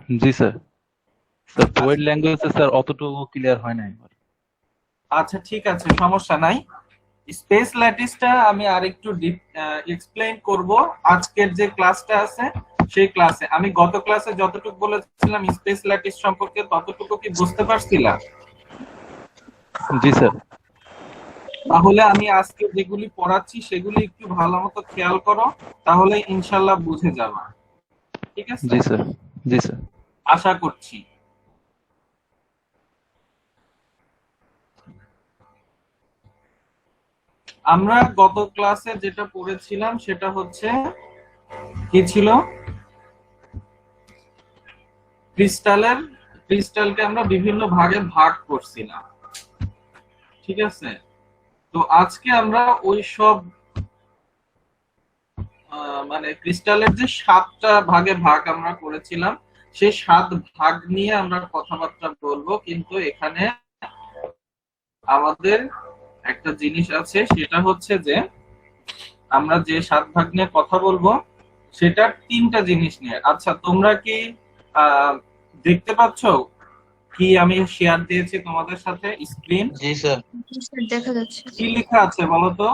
জি sir. Sir poet আচ্ছা ল্যাঙ্গুয়েজে sir অতটুকু ক্লিয়ার হয় না একবার। আচ্ছা, ঠিক আছে, সমস্যা নাই। স্পেস ল্যাটিসটা আমি আরেকটু ডিপ এক্সপ্লেইন করব আজকের যে ক্লাসটা আছে সেই ক্লাসে। আমি গত ক্লাসে যতটুকু বলেছিলাম স্পেস ল্যাটিস সম্পর্কে ততটুকু কি বুঝতে পারছিলা? জি স্যার। তাহলে আমি আজকে যেগুলি পড়াচ্ছি সেগুলি একটু ভালো মতো খেয়াল করো, তাহলে ইনশাল্লাহ বুঝে যাবা। ঠিক আছে, জি স্যার। জি স্যার। আশা করছি। আমরা গত ক্লাসে যেটা পড়েছিলাম সেটা হচ্ছে কি ছিল, ক্রিস্টালের ক্রিস্টালকে আমরা বিভিন্ন ভাগে ভাগ করছিলাম। ঠিক আছে, তো আজকে আমরা ওই সব মানে ক্রিস্টালের যে 7টা ভাগে ভাগ আমরা করেছিলাম সেই 7 ভাগ নিয়ে আমরা কথাবার্তা বলবো। কিন্তু এখানে আমাদের একটা জিনিস আছে, সেটা হচ্ছে যে আমরা যে 7 ভাগ নিয়ে কথা বলবো সেটা 3টা জিনিস নিয়ে। আচ্ছা, তোমরা কি আহ দেখতে পাচ্ছ কি আমি শেয়ার দিয়েছি তোমাদের সাথে স্ক্রিন? জি স্যার। জি স্যার, দেখা যাচ্ছে। কি লেখা আছে বলো তো?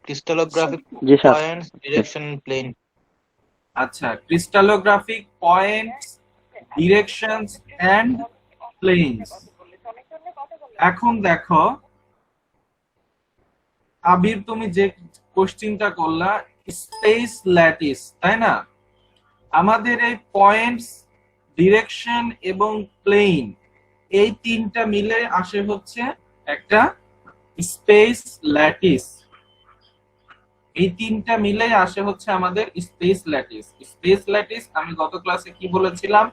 ক্রিস্টালোগ্রাফিক জি স্যার। Points, direction, plane. আচ্ছা, crystallographic points, directions and planes. এখন দেখো আবির, তুমি যে কোশ্চেনটা করলা স্পেস ল্যাটিস, তাই না? আমাদের এই পয়েন্টস, ডিরেকশন এবং প্লেন, এই 3টা মিলে আসে হচ্ছে একটা স্পেস ল্যাটিস। এই 3টা মিলে আসে হচ্ছে আমাদের স্পেস ল্যাটিস। স্পেস ল্যাটিস আমি গত ক্লাসে কি বলেছিলাম,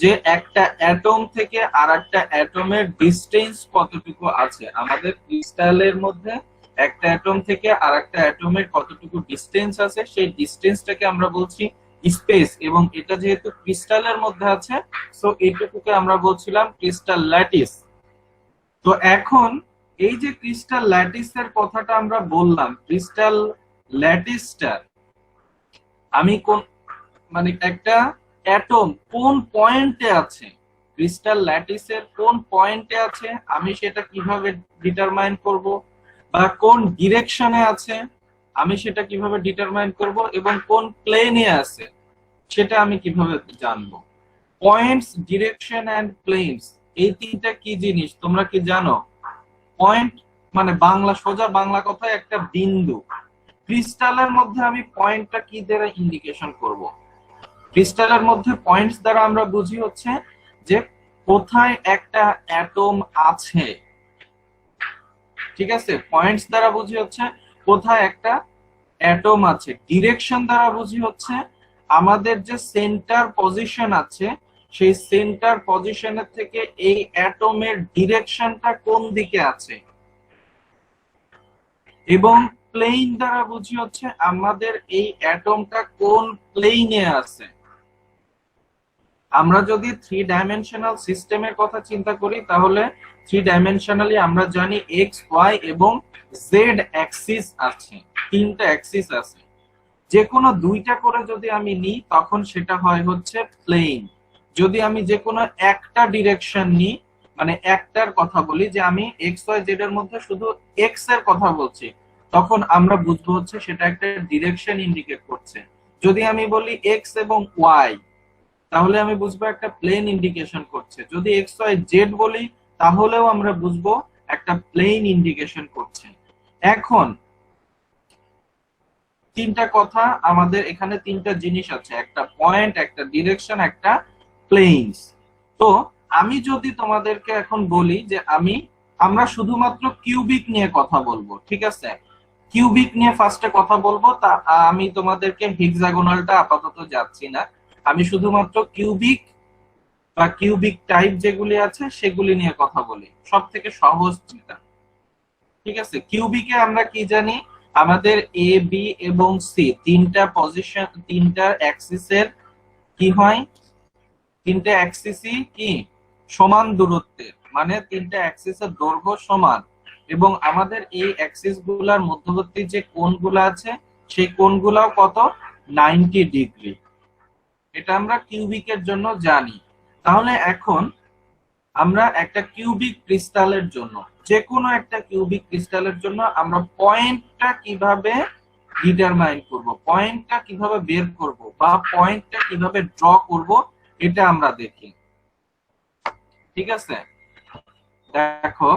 যে একটা অ্যাটম থেকে আরেকটা অ্যাটমের ডিসটেন্স কতটুকু আছে। আমাদের ক্রিস্টালের মধ্যে একটা অ্যাটম থেকে আরেকটা অ্যাটমের কতটুকু ডিসটেন্স আছে, সেই ডিসটেন্সটাকে আমরা বলছি স্পেস। এবং এটা যেহেতু ক্রিস্টালের মধ্যে আছে, সো এইটুকুকে আমরা বলছিলাম ক্রিস্টাল ল্যাটিস। তো এখন এই যে ক্রিস্টাল ল্যাটিসের কথাটা আমরা বললাম, ক্রিস্টাল ল্যাটিসটা আমি কোন মানে একটা অ্যাটম কোন পয়েন্টে আছে, ক্রিস্টাল ল্যাটিসের কোন পয়েন্টে আছে আমি সেটা কিভাবে ডিটারমাইন করব, বা কোন ডিরেকশনে আছে আমি সেটা কিভাবে ডিটারমাইন করব, এবং কোন প্লেনে আছে সেটা আমি কিভাবে জানবো। পয়েন্টস, ডিরেকশন এন্ড প্লেনস, এই 3টা কি জিনিস তোমরা কি জানো? পয়েন্ট মানে বাংলা, সোজা বাংলা কথায় একটা বিন্দু। ক্রিস্টালের মধ্যে আমি পয়েন্টটা কি দ্বারা ইন্ডিকেশন করব? ক্রিস্টালের মধ্যে পয়েন্টস দ্বারা আমরা বুঝি হচ্ছে যে কোথায় একটা অ্যাটম আছে। ঠিক আছে, পয়েন্টস দ্বারা বুঝি হচ্ছে কোথায় একটা অ্যাটম আছে। ডিরেকশন দ্বারা বুঝি হচ্ছে আমাদের যে সেন্টার পজিশন আছে সেই সেন্টার পজিশনের থেকে এই অ্যাটমের ডিরেকশনটা কোন দিকে আছে। এবং প্লেন দ্বারা বুঝি হচ্ছে আমাদের এই অ্যাটমটা কোন প্লেনে আছে। আমরা যদি 3 ডাইমেনশনাল সিস্টেমের কথা চিন্তা করি তাহলে 3 ডাইমেনশনালি আমরা জানি এক্স, ওয়াই এবং জেড অ্যাক্সিস আছে, 3টা অ্যাক্সিস আছে। যে কোনো 2টা করে যদি আমি নিই তখন সেটা হয় হচ্ছে প্লেন। যদি আমি যে কোনো একটা ডিরেকশন নিই, মানে একটার কথা বলি যে আমি এক্স ওয়াই জেড এর মধ্যে শুধু এক্স এর কথা বলছি, তখন আমরা বুঝবো হচ্ছে সেটা একটা ডিরেকশন ইন্ডিকেট করছে। যদি আমি বলি এক্স এবং ওয়াই তাহলে আমি বুঝবো একটা প্লেন ইন্ডিকেশন করছে। যদি এক্স ওয়াই জেড বলি তাহলেও আমরা বুঝবো একটা প্লেন ইন্ডিকেশন করছে। এখন 3টা কথা আমাদের এখানে, 3টা জিনিস আছে, একটা পয়েন্ট, একটা ডিরেকশন, একটা প্লেনস। তো আমি যদি তোমাদেরকে এখন বলি যে আমরা শুধুমাত্র কিউবিক নিয়ে কথা বলবো, ঠিক আছে? কিউবিক নিয়ে ফার্স্টে কথা বলবো, তা আমি তোমাদেরকে হেক্সাগোনালটা আপাতত যাচ্ছি না, আমি শুধুমাত্র কিউবিক বা কিউবিক টাইপ যেগুলি আছে সেগুলি নিয়ে কথা বলি, সব থেকে সহজ যেটা। ঠিক আছে, কিউবিকে আমরা কি জানি, আমাদের এ বি এবং সি 3টা পজিশন, 3টা অ্যাক্সিসের কি হয়, 3টা অ্যাক্সিসই কি সমান দূরত্বের, মানে 3টা অ্যাক্সিসের দৈর্ঘ্য সমান। এবং আমাদের এই অ্যাক্সিস গুলার মধ্যবর্তী যে কোণগুলো আছে সেই কোণগুলাও কত, 90 ডিগ্রি। এটা আমরা কিউবিকের জন্য জানি। তাহলে এখন আমরা একটা কিউবিক ক্রিস্টালের জন্য, যে কোনো একটা কিউবিক ক্রিস্টালের জন্য আমরা পয়েন্টটা কিভাবে ডিটারমাইন করব, পয়েন্টটা কিভাবে বের করব বা পয়েন্টটা কিভাবে ড্র করব, এটা আমরা দেখি। ঠিক আছে, দেখো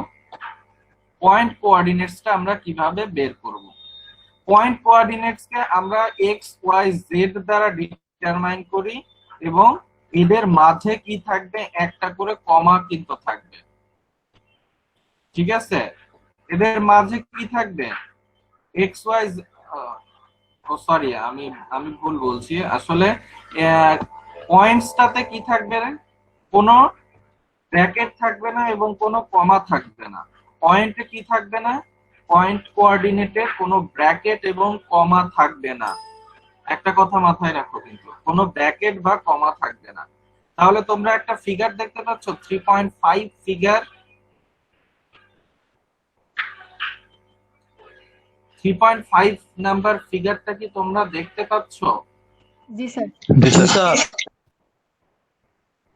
পয়েন্ট কোঅর্ডিনেটসটা আমরা কিভাবে বের করব। পয়েন্ট কোঅর্ডিনেটসকে আমরা এক্স ওয়াই জেড দ্বারা ডিটারমাইন করি এবং এদের মাঝে কি থাকবে, একটা করে কমা কিন্তু থাকবে। ঠিক আছে, এদের মাঝে কি থাকবে, এক্স ওয়াই, সরি আমি আমি ভুল বলছি আসলে। পয়েন্টসটাতে কি থাকবে, কোনো ব্র্যাকেট থাকবে না এবং কোনো কমা থাকবে না। পয়েন্টে কি থাকবে না, পয়েন্ট কোঅর্ডিনেটে কোনো ব্র্যাকেট এবং কমা থাকবে না। একটা কথা মাথায় রাখো, কিন্তু কোনো ব্র্যাকেট বা কমা থাকবে না। তাহলে তোমরা একটা ফিগার দেখতে পাচ্ছ, 3.5 ফিগার, 3.5 নাম্বার ফিগারটা কি তোমরা দেখতে পাচ্ছ? জি স্যার। জি স্যার।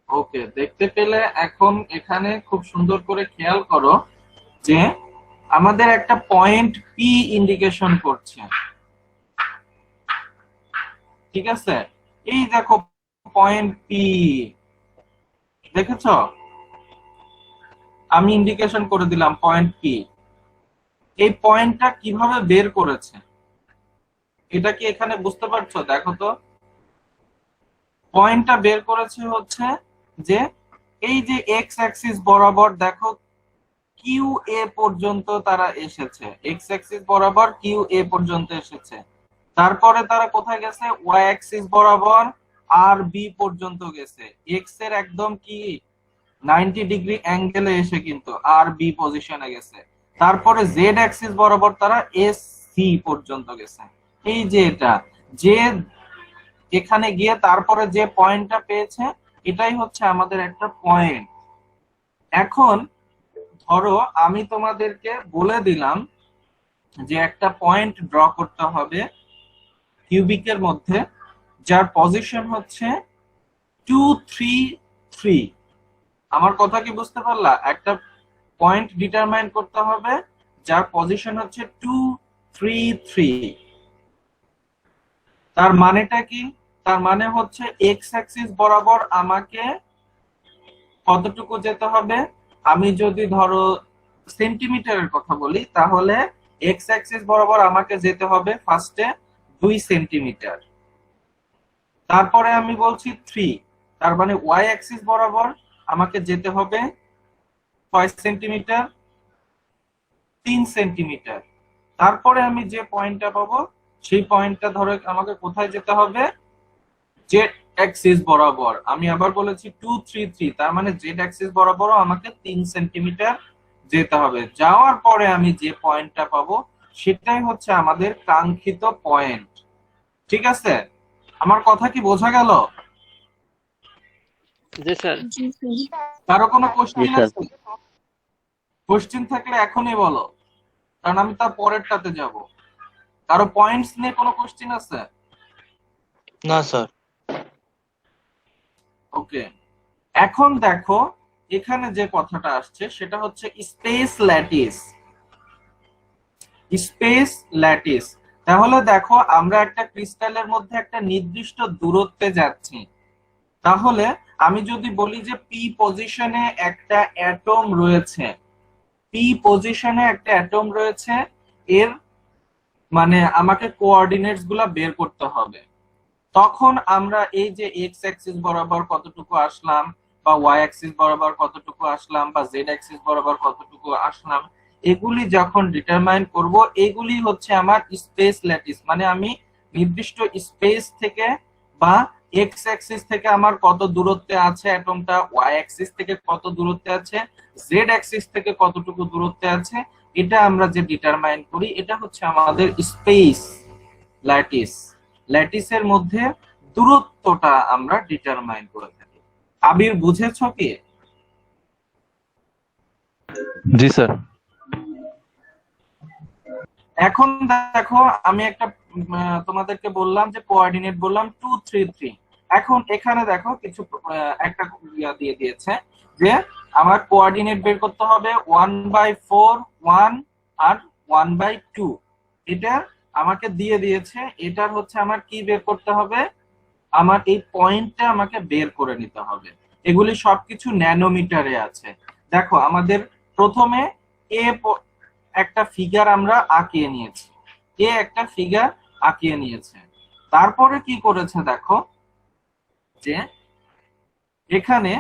ওকে, দেখতে পেলে এখন এখানে খুব সুন্দর করে খেয়াল করো যে আমাদের একটা পয়েন্ট পি ইন্ডিকেশন করছে। ঠিক আছে, এই দেখো পয়েন্ট পি, দেখেছো? আমি ইন্ডিকেশন করে দিলাম পয়েন্ট পি। এই পয়েন্টটা কিভাবে বের করেছে এটা কি এখানে বুঝতে পারছো? দেখো তো, পয়েন্টটা বের করেছে হচ্ছে যে এই যে এক্স অ্যাক্সিস বরাবর দেখো কিউ এ পর্যন্ত তারা এসেছে, এক্স অ্যাক্সিস বরাবর কিউ এ পর্যন্ত এসেছে। তারপরে তারা কোথায় গেছে, ওয়াই অ্যাক্সিস বরাবর আর বি পর্যন্ত গেছে। এক্স এর একদম কি 90 ডিগ্রি অ্যাঙ্গেলে এসে কিন্তু আর বি পজিশনে গেছে। তারপরে জেড অ্যাক্সিস বরাবর তারা এস সি পর্যন্ত গেছে। এই যে এটা, যে এখানে গিয়ে তারপরে যে পয়েন্টটা পেয়েছে, এটাই হচ্ছে আমাদের একটা পয়েন্ট। এখন ধরো আমি তোমাদেরকে বলে দিলাম যে একটা পয়েন্ট ড্র করতে হবে কিউবিকের মধ্যে, যার পজিশন হচ্ছে 2 3 3। আমার কথা কি বুঝতে পারলা? একটা পয়েন্ট ডিটারমাইন করতে হবে যার পজিশন হচ্ছে 2 3 3। তার মানেটা কি? তার মানে হচ্ছে এক্স অ্যাক্সিস বরাবর আমাকে কতটুকু যেতে হবে, আমি যদি ধরো সেন্টিমিটারের কথা বলি, তাহলে এক্স অ্যাক্সিস বরাবর আমাকে যেতে হবে ফার্স্টে 2 সেন্টিমিটার। তারপরে আমি বলছি 3, তার মানে ওয়াই অ্যাক্সিস বরাবর আমাকে যেতে হবে 6 সেন্টিমিটার, 3 সেন্টিমিটার। তারপরে আমি যে পয়েন্টটা পাবো, সেই পয়েন্টটা ধরো আমাকে কোথায় যেতে হবে, জেড অ্যাক্সিস বরাবর। আমি আবার বলেছি 2 3 3, তার মানে জেড অ্যাক্সিস বরাবর আমাকে 3 সেন্টিমিটার যেতে হবে। যাওয়ার পরে আমি যে পয়েন্টটা পাবো, সেটাই হচ্ছে আমাদের কাঙ্ক্ষিত পয়েন্ট। ঠিক আছে, আমার কথা কি বোঝা গেল? জি স্যার। কারো কোনো কোশ্চেন আছে? কোশ্চেন থাকলে এখনই বলো, কারণ আমি তার পরেরটাতে যাব। কারো পয়েন্টস নিয়ে কোনো কোশ্চেন আছে? না স্যার। ওকে, এখন দেখো এখানে যে কথাটা আসছে সেটা হচ্ছে স্পেস ল্যাটিস। স্পেস ল্যাটিস, তাহলে দেখো আমরা একটা ক্রিস্টালের মধ্যে একটা নির্দিষ্ট দূরত্বে যাচ্ছি। তাহলে আমি যদি বলি যে পি পজিশনে একটা অ্যাটম রয়েছে, পি পজিশনে একটা অ্যাটম রয়েছে, এর মানে আমাকে কোঅর্ডিনেটস গুলা বের করতে হবে। তখন আমরা এই যে এক্স অ্যাক্সিস বরাবর কতটুকু আসলাম, বা ওয়াই অ্যাক্সিস বরাবর কতটুকু আসলাম, বা জেড অ্যাক্সিস বরাবর কতটুকু আসলাম, এগুলি যখন ডিটারমাইন করব, এগুলি হচ্ছে আমার স্পেস ল্যাটিস। মানে আমি নির্দিষ্ট স্পেস থেকে বা এক্স অ্যাক্সিস থেকে আমার কত দূরত্বে আছে অ্যাটমটা, ওয়াই অ্যাক্সিস থেকে কত দূরত্বে আছে, জেড অ্যাক্সিস থেকে কতটুকু দূরত্বে আছে, এটা আমরা যে ডিটারমাইন করি, এটা হচ্ছে আমাদের স্পেস ল্যাটিস। ল্যাটিসের মধ্যে দূরত্বটা আমরা ডিটারমাইন করে থাকি। আবির বুঝেছো কি? জি স্যার। এখন দেখো আমি একটা তোমাদেরকে বললাম যে কোঅর্ডিনেট বললাম 2 3 3। এখন এখানে দেখো কিছু একটা দিয়ে দিয়েছে যে আমার কোঅর্ডিনেট বের করতে হবে 1/4, 1 আর 1/2। এটা আমাকে দিয়ে দিয়েছে, এটার হচ্ছে আমার কি বের করতে হবে, আমার এই পয়েন্টটা আমাকে বের করে নিতে হবে। এগুলি সবকিছু ন্যানোমিটারে আছে। দেখো আমাদের প্রথমে এ একটা ফিগার আমরা আঁকিয়ে নিয়েছি, এ একটা ফিগার আঁকিয়ে নিয়েছে। তারপরে কি করেছে দেখো, যে এখানে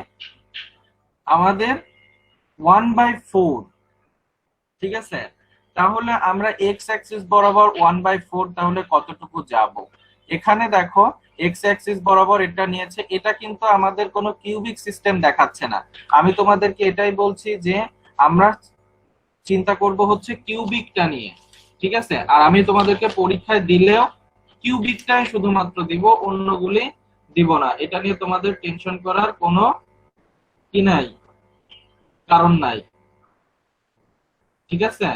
আমাদের 1/4, ঠিক আছে, তাহলে আমরা এক্স অ্যাক্সিস বরাবর 1/4 তাহলে কতটুকু যাব। এখানে দেখো এক্স অ্যাক্সিস বরাবর এটা নিয়েছে, এটা কিন্তু আমাদের কোনো কিউবিক সিস্টেম দেখাচ্ছে না। আমি তোমাদেরকে এটাই বলছি যে আমরা চিন্তা করব হচ্ছে কিউবিকটা নিয়ে, ঠিক আছে। আর আমি তোমাদেরকে পরীক্ষায় দিলেও কিউবিকটাই শুধুমাত্র দিব, অন্যগুলি দিব না। এটা নিয়ে তোমাদের টেনশন করার কোনো কি নাই, কারণ নাই, ঠিক আছে।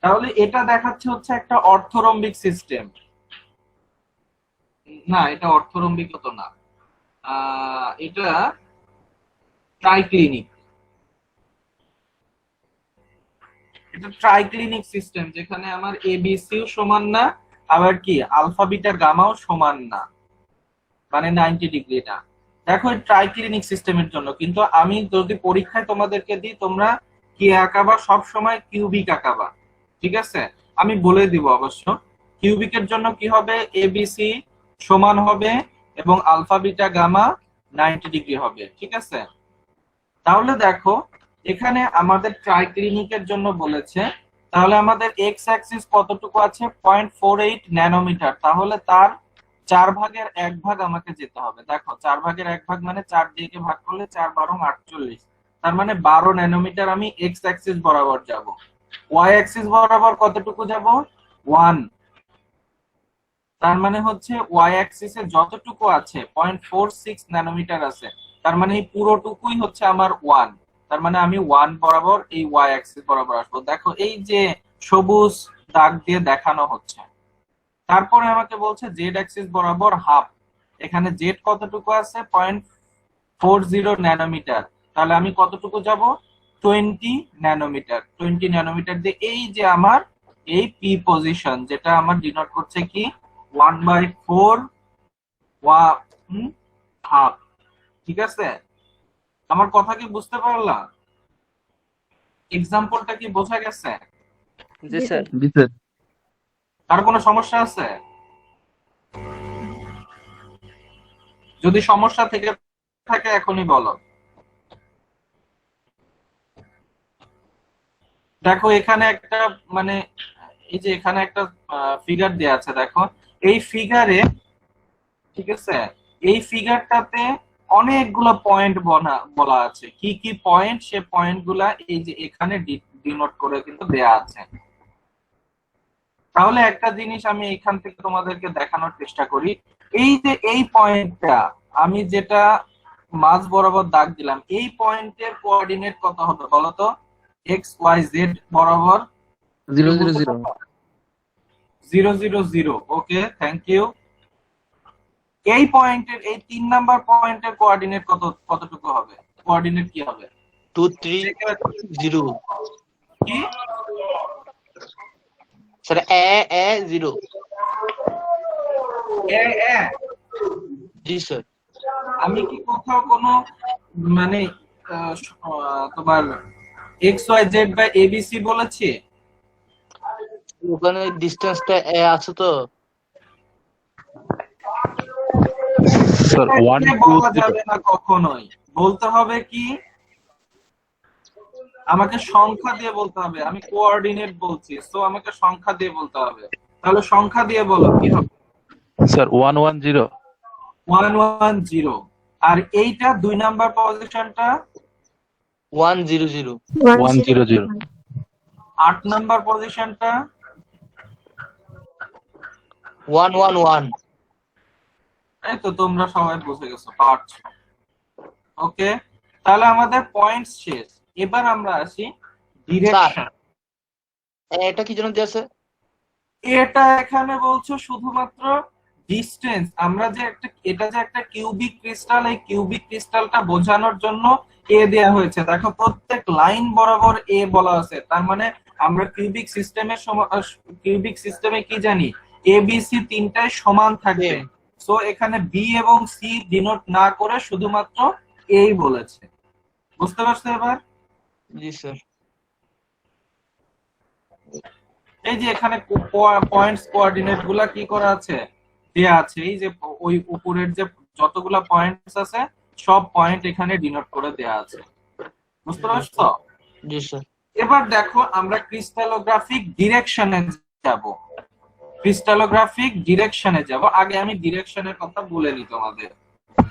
তাহলে এটা দেখাচ্ছে হচ্ছে একটা অর্থরম্বিক সিস্টেম। না, এটা অর্থরম্বিক তো না, এটা ট্রাইক্লিনিক। এটা ট্রাইক্লিনিক সিস্টেম, যেখানে আমার এবিসিও সমান না, আবার কি আলফা বিটা গামাও সমান না, মানে 90 ডিগ্রি না। দেখো এই ট্রাইক্লিনিক সিস্টেমের জন্য কিন্তু আমি যদি পরীক্ষায় তোমাদেরকে দিই, তোমরা কি আঁকাবা, সব সময় কিউবিক আঁকাবা, ঠিক আছে। আমি বলে দিব অবশ্য কিউবিকের জন্য কি হবে, এবিসি সমান হবে এবং আলফা বিটা গামা 90 ডিগ্রি হবে, ঠিক আছে। তাহলে দেখো এখানে আমাদের ট্রাইক্লিনিকের জন্য বলেছে, তাহলে আমাদের এক্স অ্যাক্সিস কতটুকু আছে, 0.48 ন্যানোমিটার। তাহলে তার 4/1 আমাকে যেতে হবে। দেখো 4/1 মানে 4 দিয়ে ভাগ করলে 4×12 = 48, তার মানে 12 ন্যানোমিটার আমি এক্স অ্যাক্সিস বরাবর যাব। ওয়াই অ্যাক্সিস বরাবর কতটুকু যাব, 1। তার মানে হচ্ছে ওয়াই অ্যাক্সিসে যতটুকু আছে 0.46 ন্যানোমিটার আছে, তার মানে এই পুরোটুকুই হচ্ছে আমার 1। তার মানে আমি 1 বরাবর এই ওয়াই অ্যাক্সিস বরাবর আসবো। দেখো এই যে সবুজ দাগ দিয়ে দেখানো হচ্ছে। তারপরে আমাকে বলছে জেড অ্যাক্সিস বরাবর হাফ, এখানে জেড কতটুকু আছে, 0.40 ন্যানোমিটার। তাহলে আমি কতটুকু যাব, 20 ন্যানোমিটার। 20 ন্যানোমিটার দিয়ে এই যে আমার এই পি পজিশন, যেটা আমার ডিনোট করছে কি 1/4 হাফ, ঠিক আছে। আমার কথা কি বুঝতে পারলাম, এক্সাম্পলটা কি বোঝা গেছে? জি স্যার। জি স্যার। আর কোনো সমস্যা আছে? যদি সমস্যা থেকে থাকে এখনই বলো। দেখো এখানে একটা মানে এই যে এখানে একটা ফিগার দেয়া আছে, দেখো এই ফিগারে, ঠিক আছে, এই ফিগারটাতে অনেকগুলো পয়েন্ট বলা আছে। কি কি পয়েন্ট, সে পয়েন্ট গুলা এই যে এখানে ডিনোট করে কিন্তু দেয়া আছে। তাহলে একটা জিনিস আমি এখান থেকে তোমাদেরকে দেখানোর চেষ্টা করি। এই যে এই পয়েন্টটা আমি যেটা মাঝ বরাবর দাগ দিলাম, এই পয়েন্টের কোঅর্ডিনেট কত হবে বলতো, এক্স ওয়াই জেড বরাবর 0 0 0। 0 0 0। Okay, thank you. এই পয়েন্টের, এই 3 নাম্বার পয়েন্টের কোঅর্ডিনেট কতটুকু হবে, কোঅর্ডিনেট কি হবে, 2 3 0 কি স্যার, এ 0। এ এ জি স্যার। আমি কি কোথাও কোনো মানে তোমার এক্স ওয়াই জেড বা এবিসি বলেছি? ওখানে ডিসটেন্সটা এ আছে তো। স্যার 1 এটা 2 বলা 0। যাবে না কখনোই, বলতে হবে কি, আমাকে সংখ্যা দিয়ে বলতে হবে। আমি কোঅর্ডিনেট বলছি, সো আমাকে সংখ্যা দিয়ে বলতে হবে। তাহলে সংখ্যা দিয়ে বলো কি হবে, স্যার 1 1 0। 1 1 0। আর এইটা 2 নাম্বার পজিশনটা 1 0 0। 1 0 0। 8 নাম্বার পজিশনটা 1 1 1। এই তো তোমরা সবাই বুঝে গেছো, পারছো। ওকে, তাহলে আমাদের পয়েন্টস শেষ। এবার আমরা আসি ডিরেকশন। এটা কি জন্য দিয়েছে? এটা এখানে বলছো শুধুমাত্র ডিস্টেন্স, আমরা যে একটা, এটা যে একটা কিউবিক ক্রিস্টাল, এই কিউবিক ক্রিস্টালটা বোঝানোর জন্য এ দেয়া হয়েছে। দেখো প্রত্যেক লাইন বরাবর এ বলা আছে, তার মানে আমরা কিউবিক সিস্টেমের কিউবিক সিস্টেমে কি জানি, এ বি সি তিনটাই সমান থাকবে। সো এখানে বি এবং সি ডিনোট না করে শুধুমাত্র এই বলেছে। বুঝতে পারছো এবার? জি স্যার। এই যে এখানে পয়েন্টস কোঅর্ডিনেট গুলা কি করা আছে, দেয়া আছে। এই যে ওই উপরের যে যতগুলা পয়েন্টস আছে সব পয়েন্ট এখানে ডিনোট করে দেয়া আছে। বুঝতে পারছো? জি স্যার। এবার দেখো আমরা ক্রিস্টালোগ্রাফিক ডিরেকশনে যাব। ক্রিস্টালোগ্রাফিক ডিরেকশনে যাব, আগে আমি ডিরেকশনের কথা বলে নি তোমাদের,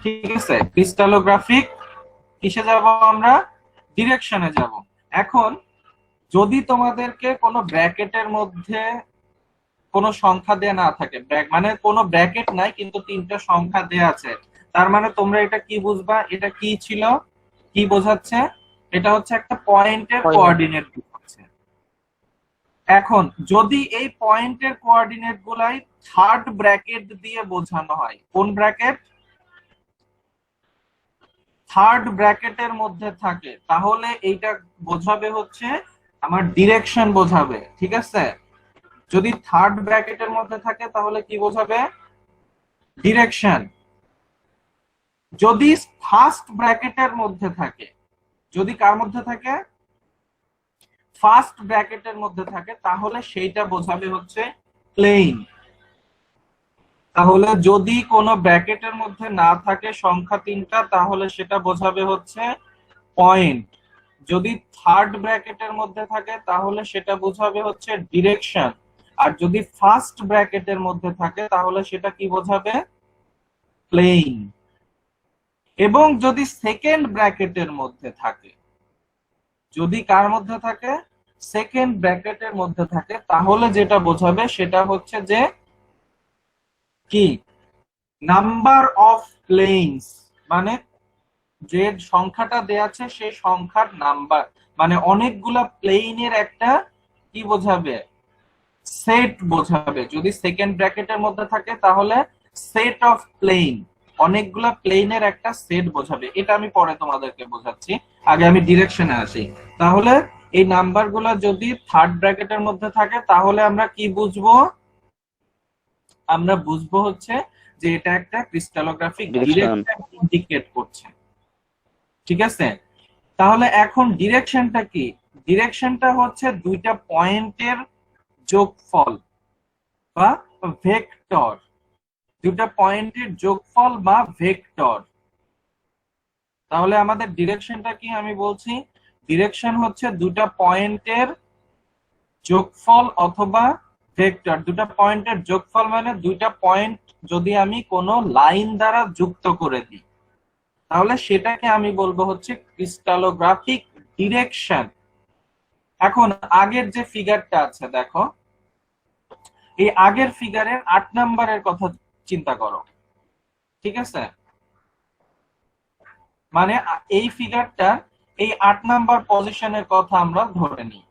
ঠিক আছে? ক্রিস্টালোগ্রাফিক কিসে যাব আমরা? ডিরেকশনে যাব। এখন যদি তোমাদেরকে কোনো ব্র্যাকেটের মধ্যে কোনো সংখ্যা দেয়া না থাকে, মানে কোনো ব্র্যাকেট নাই কিন্তু তিনটা সংখ্যা দেয়া আছে, তার মানে তোমরা এটা কি বুঝবা, এটা কি ছিল, কি বোঝাচ্ছে? এটা হচ্ছে একটা পয়েন্টের কোঅর্ডিনেট বোঝাচ্ছে। এখন যদি এই পয়েন্টের কোঅর্ডিনেট গুলাই থার্ড ব্র্যাকেট দিয়ে বোঝানো হয়, কোন ব্র্যাকেট? থার্ড ব্র্যাকেটের মধ্যে থাকে, তাহলে এইটা বোঝাবে হচ্ছে আমার ডিরেকশন বোঝাবে, ঠিক আছে? যদি থার্ড ব্র্যাকেটের মধ্যে থাকে তাহলে কি বোঝাবে? ডিরেকশন। যদি ফার্স্ট ব্র্যাকেটের মধ্যে থাকে, যদি কার মধ্যে থাকে? ফার্স্ট ব্র্যাকেটের মধ্যে থাকে, তাহলে সেইটা বোঝাবে হচ্ছে প্লেন। তাহলে যদি কোনো ব্র্যাকেটের মধ্যে না থাকে সংখ্যা তিনটা, তাহলে সেটা বোঝাবে হচ্ছে পয়েন্ট। যদি থার্ড ব্র্যাকেটের মধ্যে থাকে তাহলে সেটা বোঝাবে হচ্ছে ডিরেকশন। আর যদি ফার্স্ট ব্র্যাকেটের মধ্যে থাকে তাহলে সেটা কি বোঝাবে? প্লেন। এবং যদি সেকেন্ড ব্র্যাকেটের মধ্যে থাকে, যদি কার মধ্যে থাকে? সেকেন্ড ব্র্যাকেটের মধ্যে থাকে, তাহলে যেটা বোঝাবে সেটা হচ্ছে যে কি, নাম্বার অফ প্লেনস, মানে যে সংখ্যাটা দেয়া আছে সেই সংখ্যার নাম্বার, মানে অনেকগুলা প্লেনের একটা কি বোঝাবে? সেট বোঝাবে। যদি সেকেন্ড ব্র্যাকেটের মধ্যে থাকে তাহলে সেট অফ প্লেন, অনেকগুলা প্লেনের একটা সেট বোঝাবে। এটা আমি পরে তোমাদেরকে বোঝাচ্ছি, আগে আমি ডিরেকশনে আসি। তাহলে এই নাম্বারগুলো যদি থার্ড ব্র্যাকেটের মধ্যে থাকে তাহলে আমরা কি বুঝবো? আমরা বুঝবো হচ্ছে যে এটা একটা ক্রিস্টালোগ্রাফিক ডিরেকশন ইন্ডিকেট করছে, ঠিক আছে? তাহলে এখন ডিরেকশনটা কি? ডিরেকশনটা হচ্ছে দুইটা পয়েন্টের যোগফল বা ভেক্টর, দুটা পয়েন্টের যোগফল বা ভেক্টর। তাহলে আমাদের ডিরেকশনটা কি আমি বলছি? ডিরেকশন হচ্ছে দুটা পয়েন্টের যোগফল অথবা ভেক্টর। দুটা পয়েন্টের যোগফল মানে দুইটা পয়েন্ট যদি আমি কোনো লাইন দ্বারা যুক্ত করে দিই তাহলে সেটাকে আমি বলবো হচ্ছে ক্রিস্টালোগ্রাফিক ডিরেকশন। এখন আগের যে ফিগারটা আছে দেখো, এই আগের ফিগারের 8 নাম্বারের কথা চিন্তা করো, ঠিক আছে? মানে এই ফিগারটা এই 8 নাম্বার পজিশনের কথা আমরা ধরে নিই।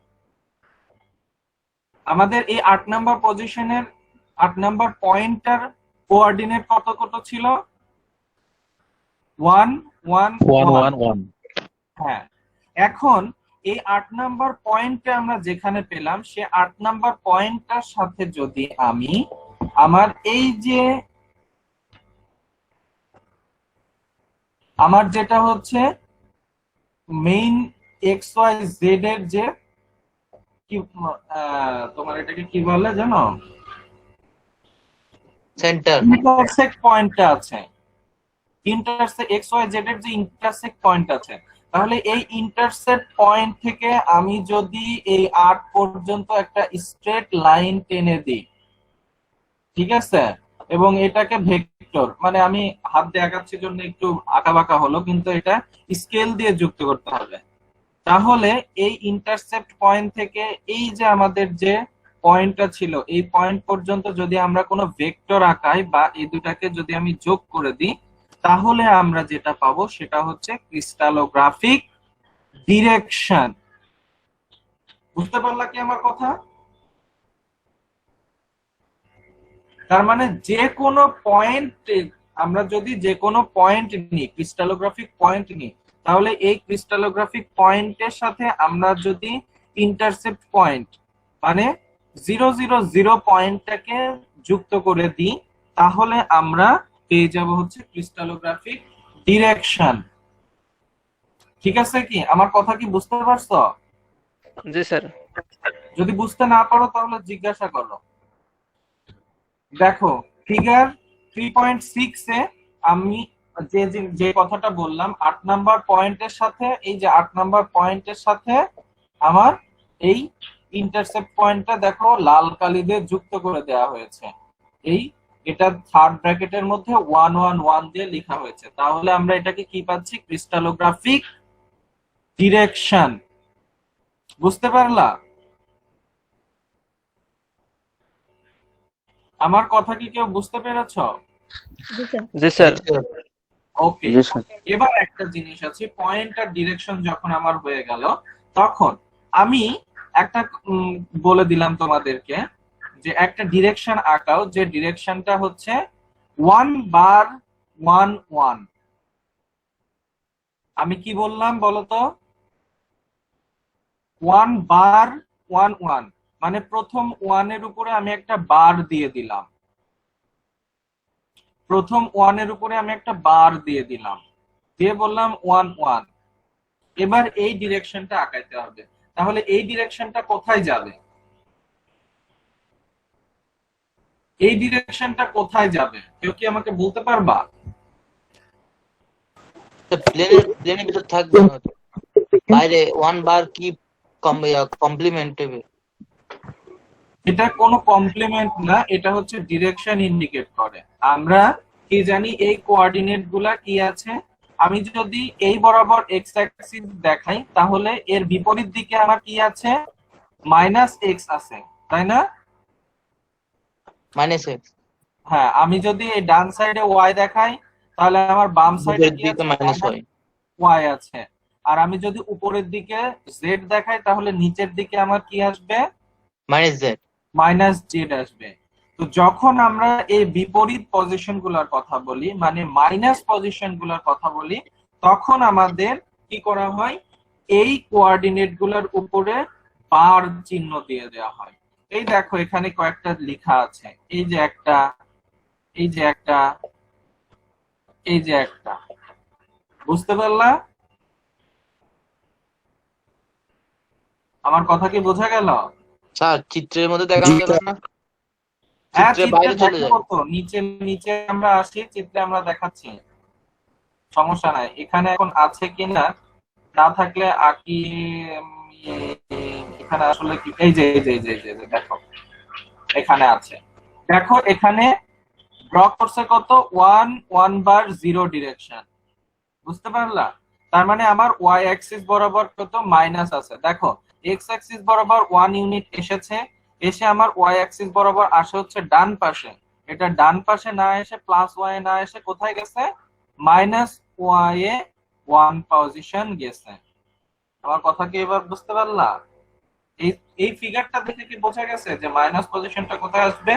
আমাদের এই 8 নাম্বার পজিশনের 8 নাম্বার পয়েন্টটার কোঅর্ডিনেট কত কত ছিল? 1 1 1 1 হ্যাঁ। এখন এই 8 নাম্বার পয়েন্টটা আমরা যেখানে পেলাম সে 8 নাম্বার পয়েন্টটার সাথে যদি আমি আমার এই যে আমার যেটা হচ্ছে মেইন এক্স ওয়াই জেড এর যে কি তোমার এটাকে কি বলে জানো? সেন্টার। ইন্টারসেক্ট পয়েন্টটা আছে, ইন্টারসেক্ট এক্স ওয়াই জেড এর যে ইন্টারসেক্ট পয়েন্ট আছে, তাহলে এই ইন্টারসেক্ট পয়েন্ট থেকে আমি যদি এই 8 পর্যন্ত একটা স্ট্রেট লাইন টেনে দিই, ঠিক আছে? এবং এটাকে ভেক্টর, মানে আমি হাত দিয়ে আঁকাচ্ছি জন্য একটু আঁকাবাঁকা হলো, কিন্তু এটা স্কেল দিয়ে যুক্ত করতে হবে। তাহলে এই ইন্টারসেপ্ট পয়েন্ট থেকে এই যে আমাদের যে পয়েন্টটা ছিল এই পয়েন্ট পর্যন্ত যদি আমরা কোনো ভেক্টর আঁকাই বা এই দুটাকে যদি আমি যোগ করে দিই তাহলে আমরা যেটা পাবো সেটা হচ্ছে ক্রিস্টালোগ্রাফিক ডিরেকশন। বুঝতে পারলা কি আমার কথা? তার মানে যে কোনো পয়েন্ট, আমরা যদি যে কোনো পয়েন্ট নিই, ক্রিস্টালোগ্রাফিক পয়েন্ট নিই, তাহলে এই ক্রিস্টালোগ্রাফিক পয়েন্টের সাথে আমরা যদি ইন্টারসেপ্ট পয়েন্ট মানে 000 পয়েন্টটাকে যুক্ত করে দিই, তাহলে আমরা পেয়ে যাব হচ্ছে ক্রিস্টালোগ্রাফিক ডিরেকশন। ঠিক আছে কি? আমার কথা কি বুঝতে পারছো? জি স্যার। যদি বুঝতে না পারো তাহলে জিজ্ঞাসা করো। দেখো ফিগার 3.6 এ আমি যে যে কথাটা বললাম 8 নাম্বার পয়েন্টের সাথে, এই যে 8 নাম্বার পয়েন্টের সাথে আমার এই ইন্টারসেপ্ট পয়েন্টটা দেখো লাল কালি দিয়ে যুক্ত করে দেওয়া হয়েছে। এটা থার্ড ব্র্যাকেটের মধ্যে 111 দিয়ে লেখা হয়েছে। তাহলে আমরা এটাকে কি পাচ্ছি? Crystallographic direction. বুঝতে পারলা? আমার কথা কি কেউ বুঝতে পেরেছ? জি স্যার। ওকে, এবার একটা জিনিস আছে, পয়েন্ট আর ডিরেকশন যখন আমার হয়ে গেল, তখন আমি একটা বলে দিলাম তোমাদেরকে যে একটা ডিরেকশন আঁকাও, যে ডিরেকশনটা হচ্ছে 1/11। আমি কি বললাম বলতো? 1/11 মানে প্রথম ওয়ানের উপরে আমি একটা বার দিয়ে দিলাম, প্রথম ওয়ানের উপরে আমি একটা বার দিয়ে দিলাম, দিয়ে বললাম 11। এবার এই ডিরেকশনটা আঁকাইতে হবে। তাহলে এই ডিরেকশনটা কোথায় যাবে? এই ডিরেকশনটা কোথায় যাবে কেউ কি আমাকে বলতে পারবা? প্লেনের ভিতর থাকবে না, বাইরে 1 বার কি কমপ্লিমেন্ট হবে? এটা কোনো কমপ্লিমেন্ট না, এটা হচ্ছে ডিরেকশন ইন্ডিকেট করে। আমরা কি জানি এই কোঅর্ডিনেট গুলা কি আছে? আমি যদি এই বরাবর এক্স অ্যাক্সিস দেখাই, তাহলে এর বিপরীত দিকে আমার কি আছে? -x আছে, তাই না? -x। হ্যাঁ, আমি যদি এই ডান সাইডে y দেখাই, তাহলে আমার বাম সাইডে কি আছে? y আছে। আর আমি যদি উপরের দিকে z দেখাই, তাহলে নিচের দিকে আমার কি আসবে? -z আসবে। তো যখন আমরা এই বিপরীত পজিশন গুলার কথা বলি, মানে মাইনাস পজিশন গুলার কথা বলি, তখন আমাদের কি করা হয়? এই কোঅর্ডিনেট গুলার উপরে বার চিহ্ন দিয়ে দেওয়া হয়। এই দেখো এখানে কয়েকটা লেখা আছে, এই যে একটা, এই যে একটা, এই যে একটা। বুঝতে পারলা? আমার কথা কি বোঝা গেল? স্যার চিত্রের মধ্যে দেখানো যাবে না? হ্যাঁ, চিত্রের বাইরে চলে যাবে। নিচে নিচে আমরা আসি, চিত্রে আমরা দেখাচ্ছি, সমস্যা নাই। এখানে এখন আছে কিনা, না থাকলে আকি এখানে আসলে কি, এই যে এই যে এই যে এই যে দেখো এখানে আছে। দেখো এখানে ড্র করছে কত? 1/0 ডিরেকশন। বুঝতে পারলা? তার মানে আমার ওয়াই অ্যাক্সিস বরাবর কত মাইনাস আছে। দেখো এক্স অ্যাক্সিস বরাবর 1 ইউনিট এসেছে, এসে আমার ওয়াই অ্যাক্সিস বরাবর আসে হচ্ছে ডান পাশে। এটা ডান পাশে না এসে প্লাস ওয়াই না এসে কোথায় গেছে? মাইনাস ওয়াই এ 1 পজিশন গেছে। আমার কথা কি এবার বুঝতে পারলা? এই এই ফিগারটা দেখে কি বোঝা গেছে যে মাইনাস পজিশনটা কোথায় আসবে?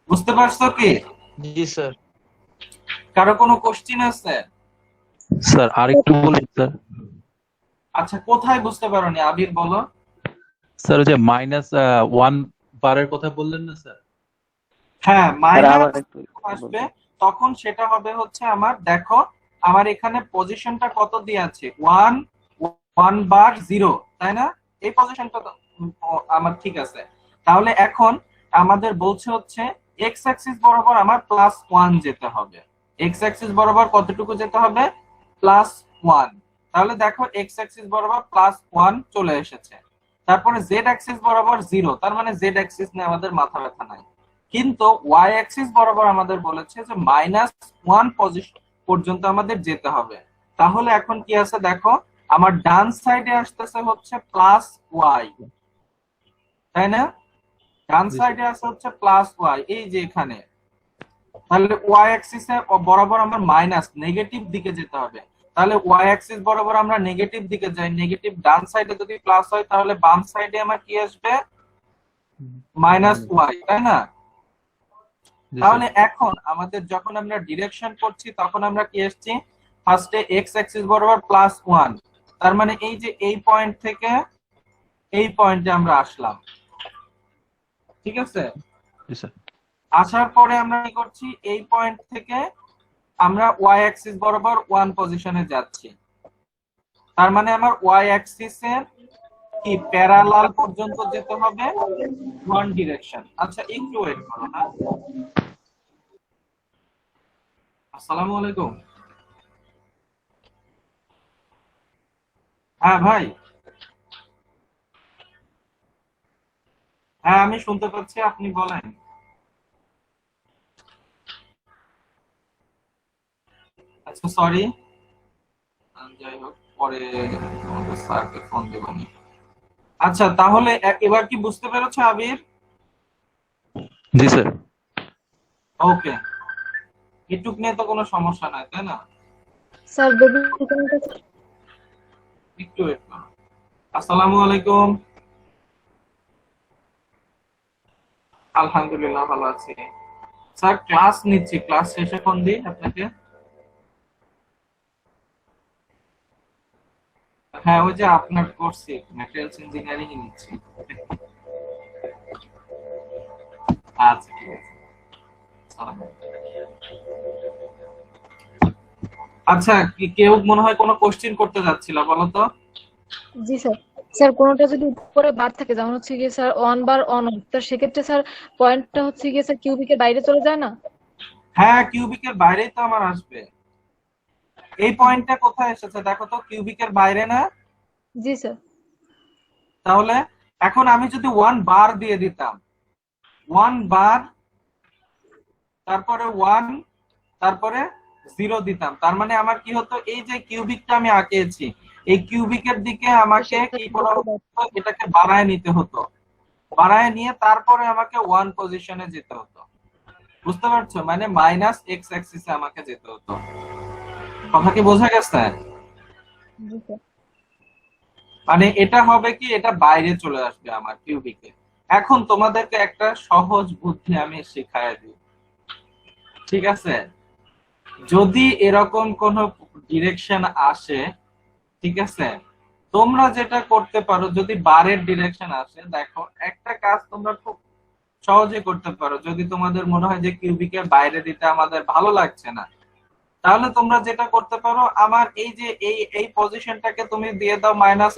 বুঝতে পারছো কি? জি স্যার। কারো কোনো কোশ্চেন আছে? স্যার আরেকটু বলুন স্যার। আচ্ছা, কোথায় বুঝতে পারোনি আবির বলো? স্যার ওই যে -1 বারের কথা বললেন না স্যার? হ্যাঁ, মাইনাস আসবে তখন সেটা হবে হচ্ছে আমার, দেখো আমার এখানে পজিশনটা কত দিয়ে আছে? 1/0, তাই না? এই পজিশনটা আমার ঠিক আছে। তাহলে এখন আমাদের বলছে হচ্ছে এক্স অ্যাক্সিস বরাবর আমার +1 যেতে হবে। এক্স অ্যাক্সিস বরাবর কতটুকু যেতে হবে? +1। তাহলে দেখো এক্স অ্যাক্সিস বরাবর +1 চলে এসেছে। তারপরে জেড অ্যাক্সিস বরাবর 0, তার মানে জেড অ্যাক্সিস নিয়ে আমাদের মাথা ব্যথা নাই। কিন্তু ওয়াই অ্যাক্সিস বরাবর আমাদের বলেছে যে -1 পজিশন পর্যন্ত আমাদের যেতে হবে। তাহলে এখন কি আছে দেখো, আমার ডান সাইডে আসতেছে হচ্ছে +y, তাই না? ডান সাইডে আছে হচ্ছে +y, এই যে এখানে। তাহলে ওয়াই অ্যাক্সিসে বরাবর আমার মাইনাস নেগেটিভ দিকে যেতে হবে। তাহলে ওয়াই অ্যাক্সিস বরাবর আমরা নেগেটিভ দিকে যাই, নেগেটিভ ডান সাইডে যদি প্লাস হয়, তাহলে বাম সাইডে আমার কি আসবে? মাইনাস ওয়াই, তাই না? জি তাহলে স্যার। এখন আমাদের যখন আমরা ডিরেকশন করছি তখন আমরা কি এসেছি, ফার্স্টে এক্স অ্যাক্সিস বরাবর +1, তার মানে এই যে এই পয়েন্ট থেকে এই পয়েন্টে আমরা আসলাম, ঠিক আছে? জি স্যার। আসার পরে আমরা কি করছি, এই পয়েন্ট থেকে আমরা ওয়াই অ্যাক্সিস বরাবর 1 পজিশনে যাচ্ছি, তার মানে আমার ওয়াই অ্যাক্সিসের কি প্যারালাল পর্যন্ত যেতে হবে 1 ডিরেকশন। আচ্ছা একটু ওয়েট করো না। আসসালামু আলাইকুম। হ্যাঁ ভাই, হ্যাঁ আমি শুনতে পাচ্ছি, আপনি বলেন। আচ্ছা সরি, যাই হোক পরে আমাদের স্যারকে ফোন দেবনি। আচ্ছা তাহলে এবার কি বুঝতে পেরেছো আবির? জি স্যার। ওকে, এটুক নিয়ে তো কোনো সমস্যা নাই, তাই না? স্যার বেবি কোনটা? একটু ওয়েট করো। আসসালামু আলাইকুম। আলহামদুলিল্লাহ ভালো আছি স্যার, ক্লাস নিচ্ছি, ক্লাস শেষে ফোন দিই আপনাকে। হ্যাঁ ওই যে আপনার কোর্সে ম্যাটেরিয়ালস ইঞ্জিনিয়ারিং নিচ্ছি। আচ্ছা ঠিক আছে। আচ্ছা কি কেউ মনে হয় কোনো কোশ্চেন করতে যাচ্ছিল, বলো তো? জি স্যার। স্যার কোনটা যদি উপরে বার থাকে, যেমন হচ্ছে গিয়ে sir on bar on of, তো সেক্ষেত্রে স্যার পয়েন্টটা হচ্ছে গিয়ে স্যার কিউবিকের বাইরে চলে যায় না? হ্যাঁ কিউবিকের বাইরেই তো আমার আসবে। এই পয়েন্টটা কোথায় এসেছে দেখো তো, কিউবিকের বাইরে না? জি স্যার। তাহলে এখন আমি যদি 1 বার দিয়ে দিতাম, 1 বার তারপরে 1 তারপরে 0 দিতাম, তার মানে আমার কি হতো, এই যে কিউবিকটা আমি আঁকিয়েছি এই কিউবিকের দিকে আমাকে কি করা হতো, এটাকে বাড়ায় নিতে হতো, বাড়ায় নিয়ে তারপরে আমাকে 1 পজিশনে যেতে হতো। বুঝতে পারছো? মানে মাইনাস এক্স অ্যাক্সিসে আমাকে যেতে হতো। কথা কি বোঝা গেছে? জি স্যার। মানে এটা হবে কি, এটা বাইরে চলে আসবে আমার কিউবিকে। এখন তোমাদেরকে একটা সহজ বুদ্ধি আমি শেখায় দিই, ঠিক আছে? যদি এরকম কোন ডিরেকশন আসে, ঠিক আছে, তোমরা যেটা করতে পারো, যদি বারের ডিরেকশন আসে, দেখো একটা কাজ তোমরা খুব সহজে করতে পারো। যদি তোমাদের মনে হয় যে কিউবিকের বাইরে দিতে আমাদের ভালো লাগছে না, তাহলে তোমরা যেটা করতে পারো, আমার এই যে এই পজিশনটাকে তুমি দিয়ে দাও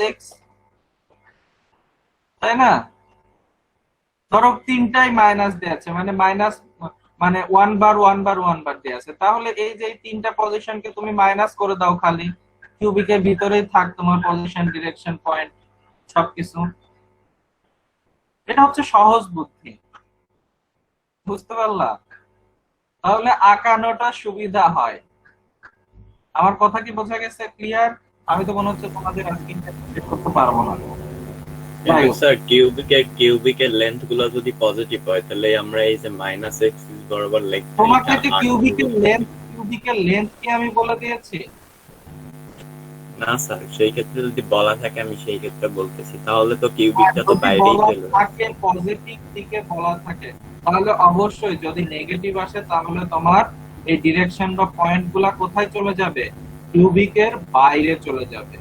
-x, তাই না? ধরো তিনটাই মাইনাস দেয়া আছে, মানে মাইনাস, মানে 1 বার 1 বার 1 বার দেয়া আছে, তাহলে এই যে এই তিনটা পজিশনকে তুমি মাইনাস করে দাও, খালি কিউবিকের ভিতরেই থাক তোমার পজিশন, ডিরেকশন, পয়েন্ট সবকিছু। এটা হচ্ছে সহজ বুদ্ধি, বুঝতে পারলা? তাহলে আঁকানোটা সুবিধা হয়। আমার কথা কি বোঝা গেছে? ক্লিয়ার? আমি তো মনে হচ্ছে তোমাদের আজকে ইন্টারপ্রেট করতে পারবো না। যাই হোক, স্যার কিউবিকের লেন্থ গুলো যদি পজিটিভ হয়, তাহলে আমরা এই যে মাইনাস এক্সিস বরাবর লিখতে তোমাকে কি কিউবিকের লেন্থ কি আমি বলে দিয়েছি? না স্যার, সেই ক্ষেত্রে যদি বলা থাকে আমি সেই ক্ষেত্রে বলতেছি, তাহলে তো কিউবিকটা তো বাইরেই চলে যাবে। থাকে পজিটিভ দিকে বলা থাকে, তাহলে অবশ্যই যদি নেগেটিভ আসে তাহলে তোমার এই ডিরেকশন বা পয়েন্ট গুলা কোথায় চলে যাবে? কিউবিকের বাইরে চলে যাবে।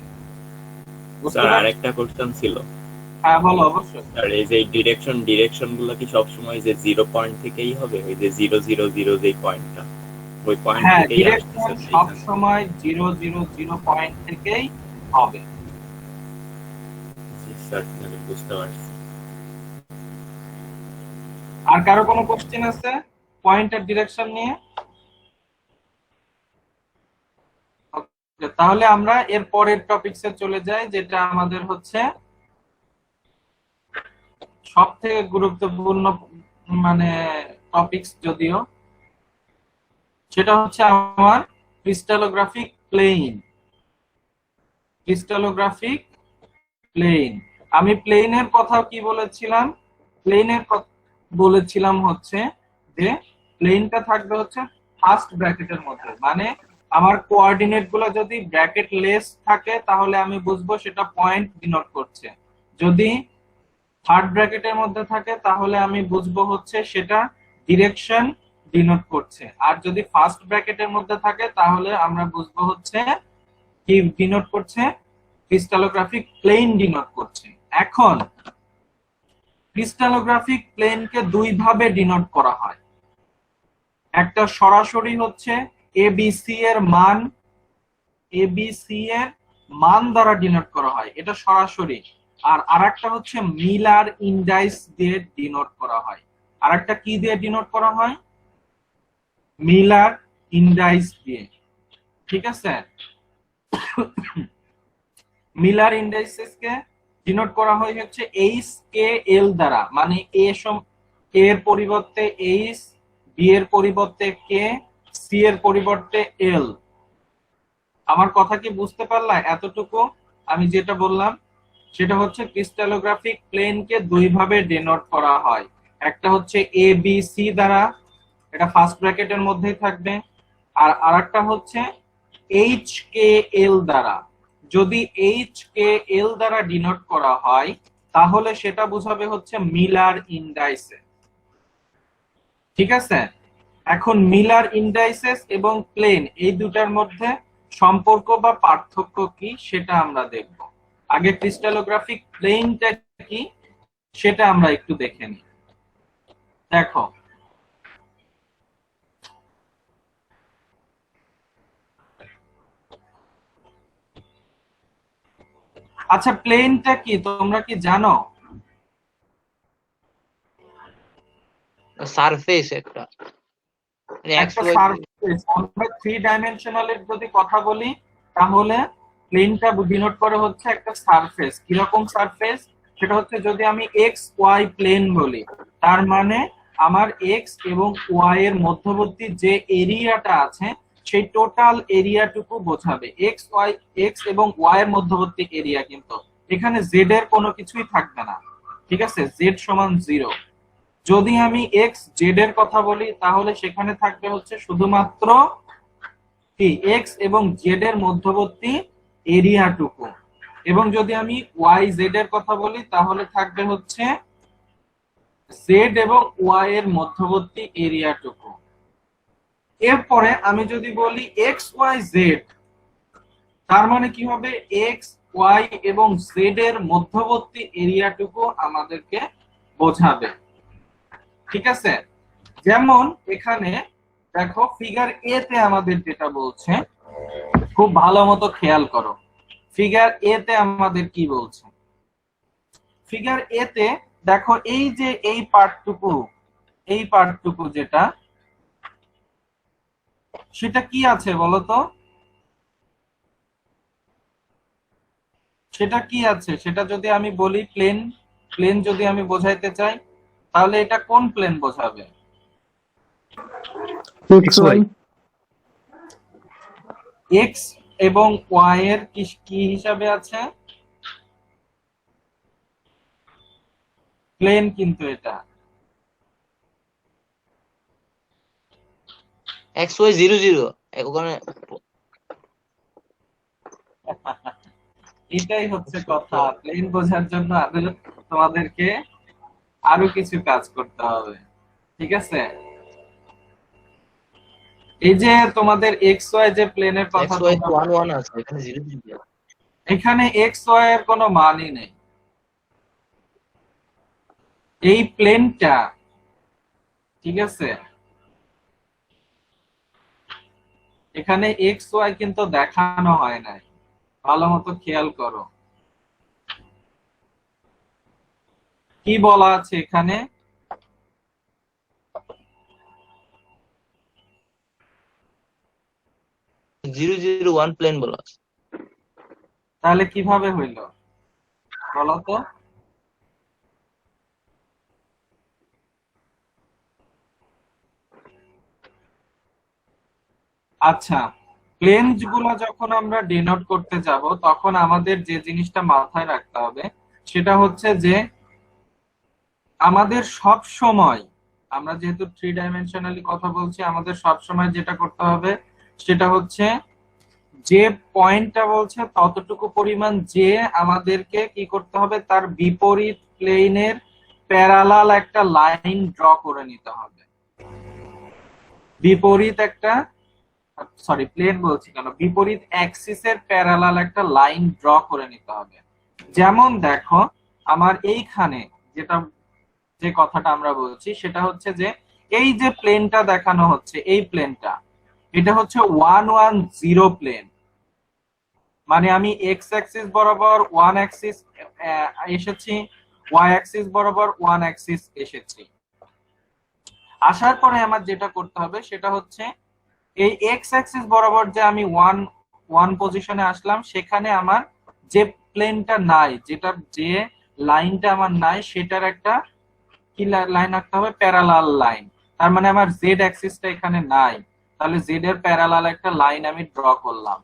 বুঝতে স্যার পারছো? আরেকটা কোশ্চেন ছিল। হ্যাঁ বলো। অবশ্যই স্যার এই যে ডিরেকশন গুলো কি সবসময় যে 0 পয়েন্ট থেকেই হবে? ওই যে 0 0 0 যে পয়েন্টটা, ওই পয়েন্ট হ্যাঁ, থেকেই ডিরেকশন আসতেছে সব সময় 0 0 0 পয়েন্ট থেকেই হবে। জি স্যার, আমি বুঝতে পারছি। আর কারো কোনো কোশ্চেন আছে পয়েন্টের ডিরেকশন নিয়ে? Okay, তাহলে আমরা এর পরের টপিকসে চলে যাই, যেটা আমাদের হচ্ছে সব থেকে গুরুত্বপূর্ণ মানে টপিকস, যদিও সেটা হচ্ছে আমার ক্রিস্টালোগ্রাফিক প্লেন। ক্রিস্টালোগ্রাফিক প্লেন, আমি প্লেনের কথা কি বলেছিলাম? প্লেনের বলেছিলাম হচ্ছে যে প্লেনটা থাকবে হচ্ছে ফার্স্ট ব্র্যাকেটের মধ্যে, মানে আমার কোঅর্ডিনেট গুলো যদি ব্র্যাকেট লেস থাকে তাহলে আমি বুঝবো সেটা পয়েন্ট ডিনোট করছে। যদি থার্ড ব্র্যাকেটের মধ্যে থাকে তাহলে আমি বুঝবো হচ্ছে সেটা ডিরেকশন ডিনোট করছে, আর যদি ফার্স্ট ব্র্যাকেটের মধ্যে থাকে তাহলে আমরা বুঝবো হচ্ছে কি ডিনোট করছে, ক্রিস্টালোগ্রাফিক প্লেন ডিনোট করছে। এখন ক্রিস্টালোগ্রাফিক প্লেনকে দুই ভাবে ডিনোট করা হয়। একটা সরাসরি হচ্ছে এবিসি এর মান, এবিসি এর মান দ্বারা ডিনোট করা হয়, এটা সরাসরি। আর আরেকটা হচ্ছে মিলার ইন্ডাইস দিয়ে ডিনোট করা হয়। আরেকটা কি দিয়ে ডিনোট করা হয়? মিলার ইন্ডাইস দিয়ে। ঠিক আছে, মিলার ইন্ডাইসেসকে ডিনোট করা হয় হচ্ছে এইচ কে এল দ্বারা, মানে এ এর পরিবর্তে এইচ, বি এর পরিবর্তে কে, সি এর পরিবর্তে এল। আমার কথা কি বুঝতে পারলা? এতটুকু আমি যেটা বললাম সেটা হচ্ছে ক্রিস্টালোগ্রাফিক প্লেনকে দুই ভাবে ডিনোট করা হয়। একটা হচ্ছে এ বি সি দ্বারা, এটা ফার্স্ট ব্র্যাকেটের মধ্যেই থাকবে, আর আরেকটা হচ্ছে এইচ কে এল দ্বারা। যদি এইচ কে এল দ্বারা ডিনোট করা হয় তাহলে সেটা বোঝাবে হচ্ছে মিলার ইন্ডাইসেস। ঠিক আছে, এখন মিলার ইন্ডাইসেস এবং প্লেন এই দুটার মধ্যে সম্পর্ক বা পার্থক্য কি সেটা আমরা দেখব। আগে ক্রিস্টালোগ্রাফিক প্লেনটা কি সেটা আমরা একটু দেখে নিই। দেখো, আচ্ছা প্লেনটা কি তোমরা কি জানো? সারফেস একটা, একটা সারফেস। আমরা থ্রি ডাইমেনশনালের যদি কথা বলি তাহলে প্লেনটা ডিনোট করে হচ্ছে একটা সারফেস। কিরকম সারফেস? সেটা হচ্ছে যদি আমি এক্স ওয়াই প্লেন বলি, তার মানে আমার এক্স এবং ওয়াই এর মধ্যবর্তী যে এরিয়াটা আছে সেই টোটাল এরিয়াটুকু বোঝাবে। এক্স এবং ওয়াই এর মধ্যবর্তী এরিয়া, কিন্তু এখানে জেড এর কোনো কিছুই থাকবে না। ঠিক আছে, জেড সমান 0। যদি আমি এক্স জেড এর কথা বলি তাহলে সেখানে থাকবে হচ্ছে শুধুমাত্র কি এক্স এবং জেড এর মধ্যবর্তী এরিয়াটুকু, এবং যদি আমি ওয়াই জেড এর কথা বলি তাহলে থাকবে হচ্ছে জেড এবং ওয়াই এর মধ্যবর্তী এরিয়াটুকু। এরপরে আমি যদি বলি এক্স ওয়াই জেড, তার মানে কি হবে? এক্স ওয়াই এবং জেড এর মধ্যবর্তী এরিয়াটুকু আমাদেরকে বোঝাবে। ঠিক আছে, যেমন এখানে দেখো ফিগার এ তে আমাদের যেটা বলছে, খুব ভালো মতো খেয়াল করো। ফিগার এ তে আমাদের কি বলছে? ফিগার এ তে দেখো এই যে এই পার্টটুকু যেটা, সেটা কি আছে বলতো? সেটা কি আছে? সেটা যদি আমি বলি প্লেন যদি আমি বোঝাইতে চাই তাহলে এটা কোন প্লেন বোঝাবে? এক্স এবং ওয়াই এর কি হিসাবে আছে? প্লেন, কিন্তু এটা এক্স ওয়াই 0 0 ওখানে। এটাই হচ্ছে কথা। প্লেন বোঝার জন্য তোমাদেরকে আরো কিছু কাজ করতে হবে। ঠিক আছে, এই যে তোমাদের এক্স ওয়াই যে প্লেনের কথা, এক্স ওয়াই 1 1 আছে, এখানে 0 0। এখানে এক্স ওয়াই এর কোনো মানই নেই। এই প্লেনটা, ঠিক আছে, এখানে এক্স ওয়াই কিন্তু দেখানো হয় নাই। ভালো মতো খেয়াল করো কি বলা আছে এখানে। 0 0 1 প্লেন বলা আছে। তাহলে কিভাবে হইল বলো তো? আচ্ছা, প্লেনস গুলো যখন আমরা ডিনোট করতে যাব তখন আমাদের যে জিনিসটা মাথায় রাখতে হবে সেটা হচ্ছে যে আমাদের সব সময়, আমরা যেহেতু থ্রি ডাইমেনশনালি কথা বলছি, আমাদের সব সময় যেটা করতে হবে সেটা হচ্ছে যে পয়েন্টটা বলছে ততটুকু পরিমাণ যে আমাদেরকে কি করতে হবে, তার বিপরীত প্লেনের প্যারালাল একটা লাইন ড্র করে নিতে হবে। বিপরীত একটা, সরি প্লেন বলছি কেন, বিপরীত অ্যাক্সিসের প্যারালাল একটা লাইন ড্র করে নিতে হবে। যেমন দেখো আমার এইখানে যে কথাটা আমরা বলছি সেটা হচ্ছে যে এই যে প্লেনটা দেখানো হচ্ছে, এই প্লেনটা এটা হচ্ছে 110 প্লেন, মানে আমি এক্স অ্যাক্সিস বরাবর 1 অ্যাক্সিস এসেছি, ওয়াই অ্যাক্সিস বরাবর 1 অ্যাক্সিস এসেছি। আসার পরে আমার যেটা করতে হবে সেটা হচ্ছে এই এক্স অ্যাক্সিস বরাবর যে আমি 1 পজিশনে আসলাম, সেখানে আমার যে প্লেনটা নাই, যে লাইনটা আমার নাই, সেটার একটা কি লাইন আঁকতে হবে, প্যারালাল লাইন। তার মানে আমার জেড অ্যাক্সিসটা এখানে নাই, তাহলে জেড এর প্যারালাল একটা লাইন আমি ড্র করলাম।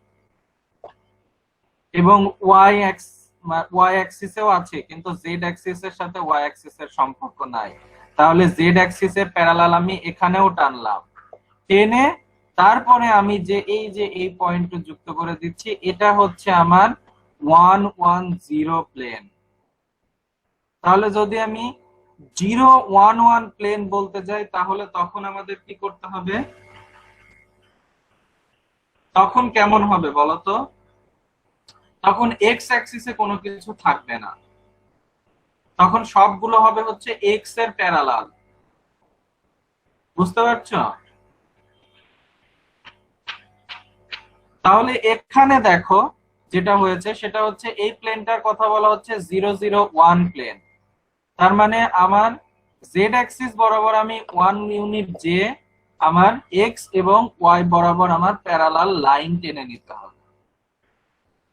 এবং ওয়াই অ্যাক্সিসেও আছে, কিন্তু জেড অ্যাক্সিসের সাথে ওয়াই অ্যাক্সিসের সম্পর্ক নাই, তাহলে জেড অ্যাক্সিসের প্যারালাল আমি এখানেও টানলাম। টেনে তারপরে আমি এই পয়েন্ট যুক্ত করে দিচ্ছি, এটা হচ্ছে আমার 110 প্লেন। তাহলে যদি আমি 011 প্লেন বলতে যাই, তাহলে তখন আমাদের কি করতে হবে, তখন কেমন হবে বলতো? তখন এক্স অ্যাক্সিসে কোনো কিছু থাকবে না, তখন সবগুলো হবে হচ্ছে এক্স এর প্যারালাল। বুঝতে পারছো? তাহলে এখানে দেখো যেটা হয়েছে সেটা হচ্ছে এই প্লেনটার কথা বলা হচ্ছে 001 প্লেন। তার মানে আমার জেড অ্যাক্সিস বরাবর আমি 1 ইউনিট যে আমার এক্স এবং ওয়াই বরাবর আমার প্যারালাল লাইন টেনে নিতে হবে,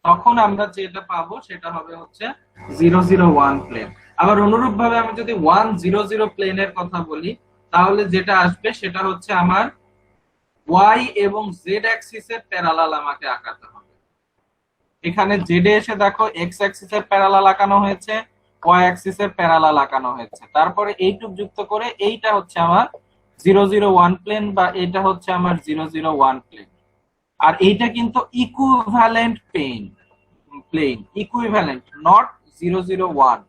তখন আমরা যেটা পাবো সেটা হবে হচ্ছে 001 প্লেন। আবার অনুরূপ ভাবে আমি যদি 100 প্লেনের কথা বলি, তাহলে যেটা আসবে সেটা হচ্ছে আমার ওয়াই এবং জেড অ্যাক্সিসের প্যারালাল আমাকে আঁকাতে হবে। এখানে জেড এসে দেখো এক্স অ্যাক্সিসের প্যারালাল আঁকানো হয়েছে, ওয়াই অ্যাক্সিসের প্যারালাল আঁকানো হয়েছে, তারপরে এইটুক যুক্ত করে এইটা হচ্ছে আমার 001 প্লেন, বা এটা হচ্ছে আমার 001 প্লেন। আর এইটা কিন্তু ইকুইভ্যালেন্ট প্লেন, ইকুইভ্যালেন্ট, নট 001,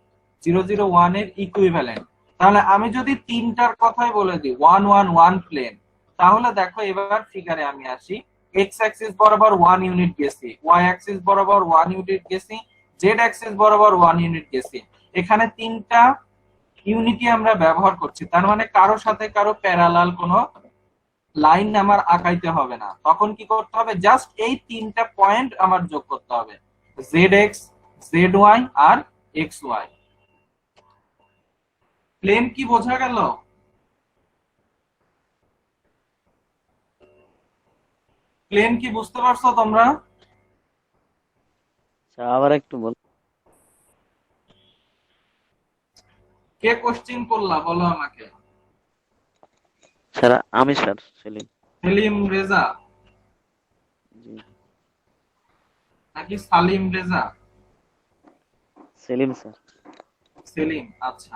001 এর ইকুইভ্যালেন্ট। তাহলে আমি যদি তিনটার কথাই বলে দিই 111 প্লেন, তাহলে দেখো এবার ফিগারে আমি আসি, এক্স অ্যাক্সিস বরাবর 1 ইউনিট গেছি, ওয়াই অ্যাক্সিস বরাবর 1 ইউনিট গেছি, জেড অ্যাক্সিস বরাবর 1 ইউনিট গেছি। এখানে তিনটা ইউনিটই আমরা ব্যবহার করছি, তার মানে কারো সাথে কারো প্যারালাল কোনো লাইন আমার আঁকাইতে হবে না। তখন কি করতে হবে, জাস্ট এই তিনটা পয়েন্ট আমার যোগ করতে হবে, জেড এক্স, জেড ওয়াই আর এক্স ওয়াই। প্লেন কি বোঝা গেল? প্লেন কি বুঝতে পারছো তোমরা? আবার একটু বল। কে কোশ্চেন করলা বলো আমাকে? স্যার আমি স্যার সেলিম। সেলিম রেজা জি নাকি সালিম রেজা? সেলিম স্যার। সেলিম, আচ্ছা।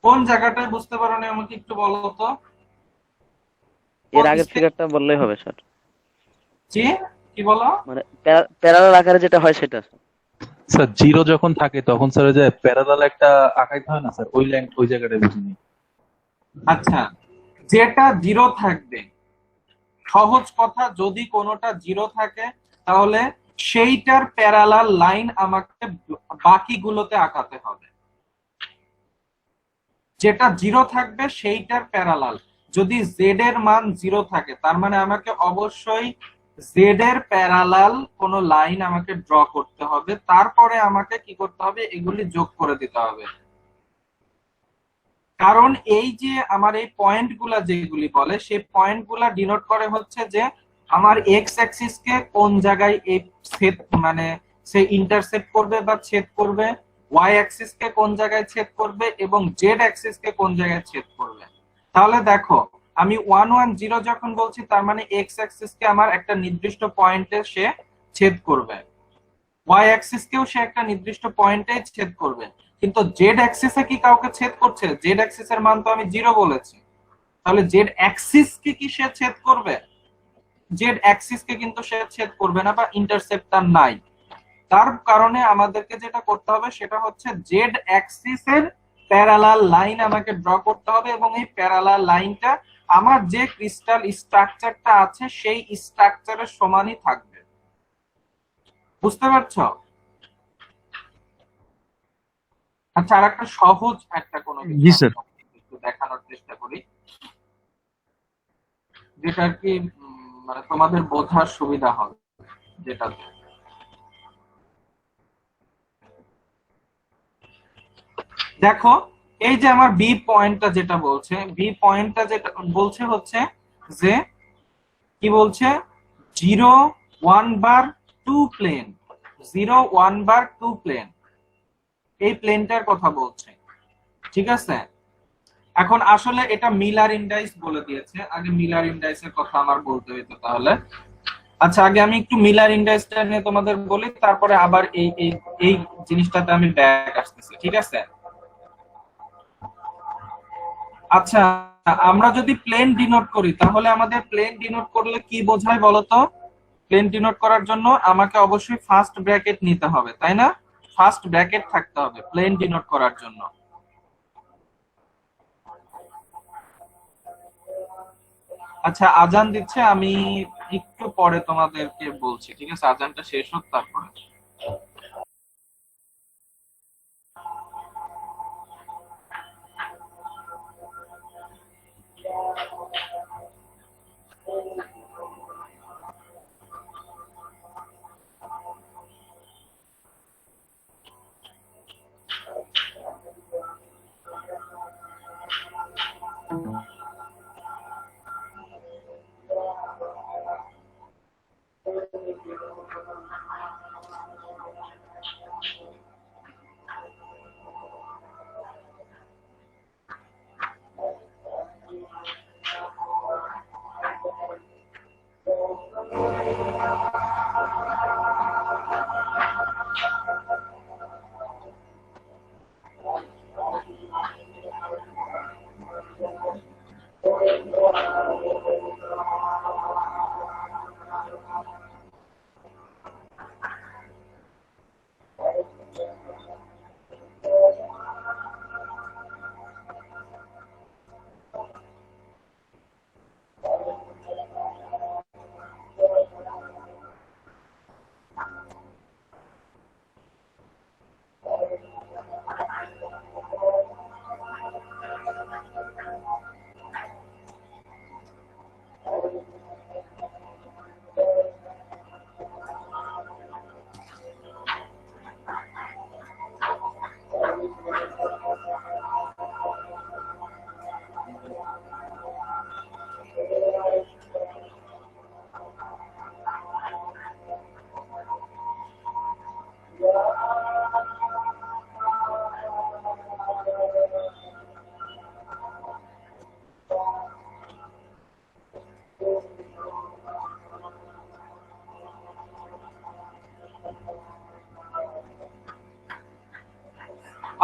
কোন জায়গাটায় বুঝতে পারো না আমাকে একটু বলো তো। এর আগের ফিগারটা বললেই হবে স্যার, জি কি বলো? মানে প্যারালাল আকারে যেটা হয় সেটা। স্যার জিরো যখন থাকে তখন স্যার যে প্যারালাল একটা আঁকাইতে হয় না স্যার, ওই লাইন ওই জায়গাটা বুঝিনি। আচ্ছা, যেটা জিরো থাকবে, সহজ কথা, যদি কোনোটা জিরো থাকে তাহলে সেইটার প্যারালাল লাইন আমাকে বাকিগুলোতে আঁকাতে হবে। যেটা জিরো থাকবে সেইটার প্যারালাল, যদি জেড এর মান জিরো থাকে তার মানে আমাকে অবশ্যই জেড এর প্যারালাল কোন লাইন আমাকে ড্র করতে হবে, তারপরে আমাকে কি করতে হবে, এগুলি যোগ করে দিতে হবে। কারণ এই যে আমার এই পয়েন্টগুলা যেগুলি বলে, সেই পয়েন্টগুলা ডিনোট করে হচ্ছে যে আমার এক্স অ্যাক্সিস কে কোন জায়গায় এই ছেদ, মানে সে ইন্টারসেক্ট করবে বা ছেদ করবে, ওয়াই অ্যাক্সিস কে কোন জায়গায় ছেদ করবে এবং জেড অ্যাক্সিস কে কোন জায়গায় ছেদ করবে। তাহলে দেখো আমি 110 যখন বলছি, তার মানে এক্স অ্যাক্সিস কে আমার একটা নির্দিষ্ট পয়েন্টে সে ছেদ করবে, ওয়াই অ্যাক্সিস কেও সে একটা নির্দিষ্ট পয়েন্টে ছেদ করবে, কিন্তু জেড অ্যাক্সিসে কি কাউকে ছেদ করছে? জেড অ্যাক্সিস এর মান তো আমি 0 বলেছি, তাহলে জেড অ্যাক্সিস কে কি সে ছেদ করবে? জেড অ্যাক্সিস কে কিন্তু সে ছেদ করবে না বা ইন্টারসেপ্টর নাই। তার কারণে আমাদেরকে যেটা করতে হবে সেটা হচ্ছে জেড অ্যাক্সিস এর প্যারালাল লাইন আমাকে ড্র করতে হবে, এবং এই প্যারালাল লাইনটা আমার যে ক্রিস্টাল স্ট্রাকচারটা আছে সেই স্ট্রাকচারের সমানই থাকবে। বুঝতে পারছো? আচ্ছা, আর একটা সহজ একটা কোনো জি স্যার। একটু দেখানোর চেষ্টা করি, যেটা আর কি মানে তোমাদের বোঝার সুবিধা হবে। যেটা দেখো, এই যে আমার বি পয়েন্টটা যেটা বলছে, বি পয়েন্টটা যেটা বলছে হচ্ছে যে কি বলছে, 0 1 বার 2 প্লেন, 0 1 বার 2 প্লেন, এই প্লেনটার কথা বলছে। ঠিক আছে, এখন আসলে এটা মিলার ইন্ডাইস বলে দিয়েছে, আগে মিলার ইন্ডাইসের কথা আমার বলতে হইতো তাহলে। আচ্ছা, আগে আমি একটু মিলার ইন্ডাইসটা নিয়ে তোমাদের বলি, তারপরে আবার এই এই এই জিনিসটাতে আমি ব্যাক আসতেছি। ঠিক আছে, আচ্ছা, আমরা যদি প্লেন ডিনোট করি তাহলে আমাদের প্লেন ডিনোট করলে কি বোঝায় বলতো? প্লেন ডিনোট করার জন্য আমাকে অবশ্যই ফার্স্ট ব্র্যাকেট নিতে হবে, তাই না? ফার্স্ট ব্র্যাকেট থাকতে হবে প্লেন ডিনোট করার জন্য। আচ্ছা, আজান দিচ্ছে, আমি একটু পরে তোমাদেরকে বলছি। ঠিক আছে, আজানটা শেষ হোক তারপরে।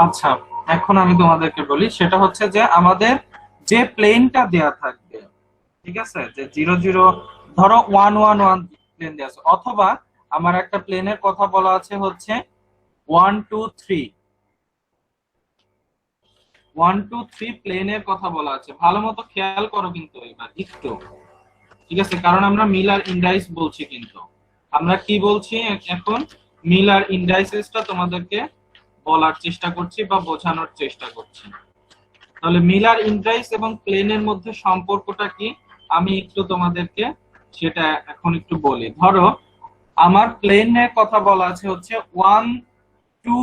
আচ্ছা, এখন আমি তোমাদেরকে বলি, সেটা হচ্ছে যে আমাদের যে প্লেনটা দেয়া থাকবে, ঠিক আছে, যে 0 0 ধরো 1 1 1 প্লেন দেয়া আছে, অথবা আমার একটা প্লেনের কথা বলা আছে হচ্ছে 1 2 3 1 2 3 প্লেনের কথা বলা আছে। ভালো মতো খেয়াল করো কিন্তু এবার একটু। ঠিক আছে, কারণ আমরা মিলার ইন্ডাইস বলছি, কিন্তু আমরা কি বলছি এখন, মিলার ইন্ডাইসেসটা তোমাদেরকে বলার চেষ্টা করছি বা বোঝানোর চেষ্টা করছি। তাহলে মিলার ইন্ডাইস এবং প্লেনের মধ্যে সম্পর্কটা কি আমি একটু তোমাদেরকে সেটা এখন একটু বলি। ধরো আমার প্লেনের কথা বলা আছে হচ্ছে 1 2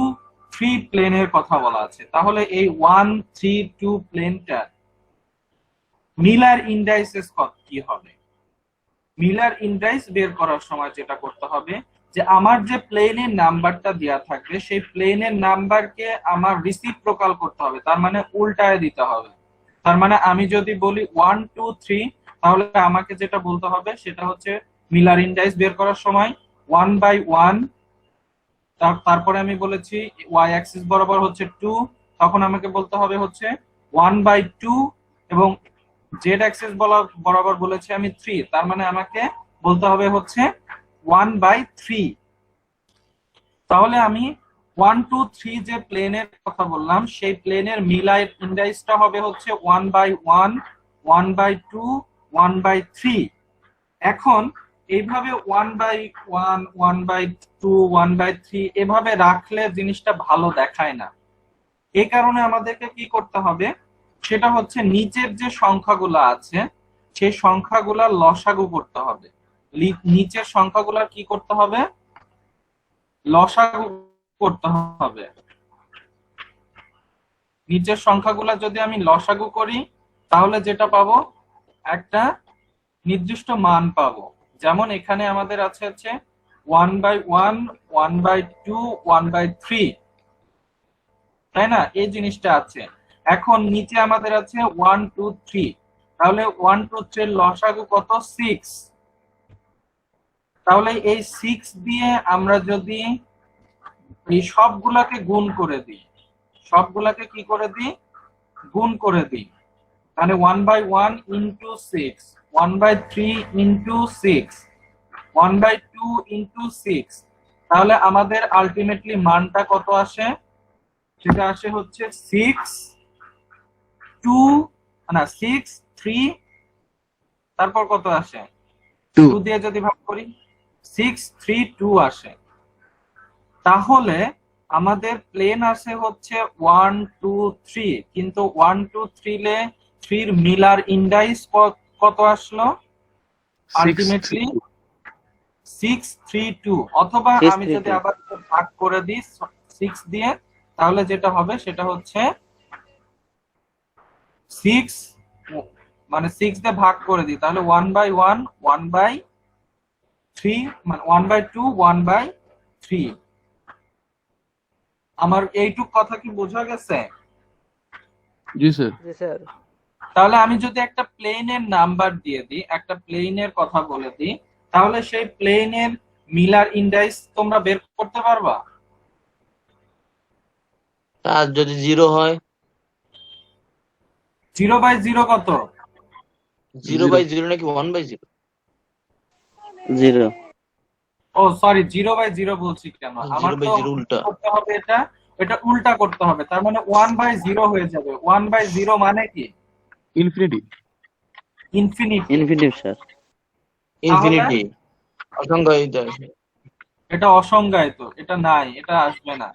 3 প্লেনের কথা বলা আছে, তাহলে এই 1 3 2 প্লেনটা মিলার ইন্ডাইসেস কি হবে? মিলার ইন্ডাইস বের করার সময় যেটা করতে হবে, যে আমার যে প্লেনের নাম্বারটা দেওয়া থাকবে সেই প্লেনের নাম্বারকে আমার রিসিপ্রোকাল করতে হবে, তার মানে উল্টায় দিতে হবে। তার মানে আমি যদি বলি 1 2 3, তাহলে আমাকে যেটা বলতে হবে সেটা হচ্ছে মিলার ইন্ডাইস বের করার সময় 1/1, তারপরে আমি বলেছি ওয়াই অ্যাক্সিস বরাবর হচ্ছে 2, তখন আমাকে বলতে হবে হচ্ছে 1/2, এবং জেড অ্যাক্সিস বরাবর বলেছি আমি 3, তার মানে আমাকে বলতে হবে হচ্ছে 1/3। তাহলে আমি 1 2 3 যে প্লেনের কথা বললাম সেই প্লেনের মিলার ইন্ডাইসটা হবে হচ্ছে 1/1, 1/2, 1/3। এখন এইভাবে 1/1, 1/2, 1/3 এভাবে রাখলে জিনিসটা ভালো দেখায় না। এই কারণে আমাদেরকে কি করতে হবে, সেটা হচ্ছে নিচের যে সংখ্যাগুলো আছে সেই সংখ্যাগুলোর লসাগু করতে হবে। নিচের সংখ্যাগুলোর কি করতে হবে, লসাগু করতে হবে। নিচের সংখ্যাগুলো যদি আমি লসাগু করি তাহলে যেটা পাবো, একটা নির্দিষ্ট মান পাবো। যেমন এখানে আমাদের আছে হচ্ছে 1/1, 1/2, 1/3, তাই না? এই জিনিসটা আছে। এখন নিচে আমাদের আছে 1 2 3, তাহলে 1 2 3 এর লসাগু কত? 6। তাহলে এই 6 দিয়ে আমরা যদি এই সবগুলাকে গুণ করে দিই, সবগুলাকে কি করে দিই, গুণ করে দিই, মানে 1/1 ইন্টু 6, 1/3 ইন্টু 6, 1/2 ইন্টু 6, তাহলে আমাদের আলটিমেটলি মানটা কত আসে? সেটা আসে হচ্ছে 6 2, না 6 3, তারপর কত আসে? 2 দিয়ে যদি ভাগ করি 6 3 2 আসে। তাহলে আমাদের প্লেন আসে হচ্ছে 1 2 3, কিন্তু 1 2 3 লে 3 এর মিলার ইন্ডাইস কত আসলো? আলটিমেটলি 6 3 2। অথবা আমি যদি আবার ভাগ করে দিই 6 দিয়ে, তাহলে যেটা হবে সেটা হচ্ছে 6, মানে 6 দিয়ে ভাগ করে দিই, তাহলে 1/1, 1/3, মানে 1/2, 1/3। আমার এইটুক কথা কি বোঝা গেছে? জি স্যার। জি স্যার। তাহলে আমি যদি একটা প্লেনের নাম্বার দিয়ে দিই, একটা প্লেনের কথা বলে দিই, তাহলে সেই প্লেনের মিলার ইন্ডাইস তোমরা বের করতে পারবা? আর যদি 0 হয়? 0/0 কত? 0/0 নাকি 1/0? 0। ও সরি, 0/0 বলছি কেন, আমার তো 0/0 উল্টা। করতে হবে এটা উল্টা করতে হবে, তার মানে 1/0 হয়ে যাবে। 1/0 মানে কি? Infinity. Infinity. Infinity sir. Infinity অসংখ্যায়িত আছে। এটা অসংজ্ঞায়িত, এটা নাই, এটা আসবে না।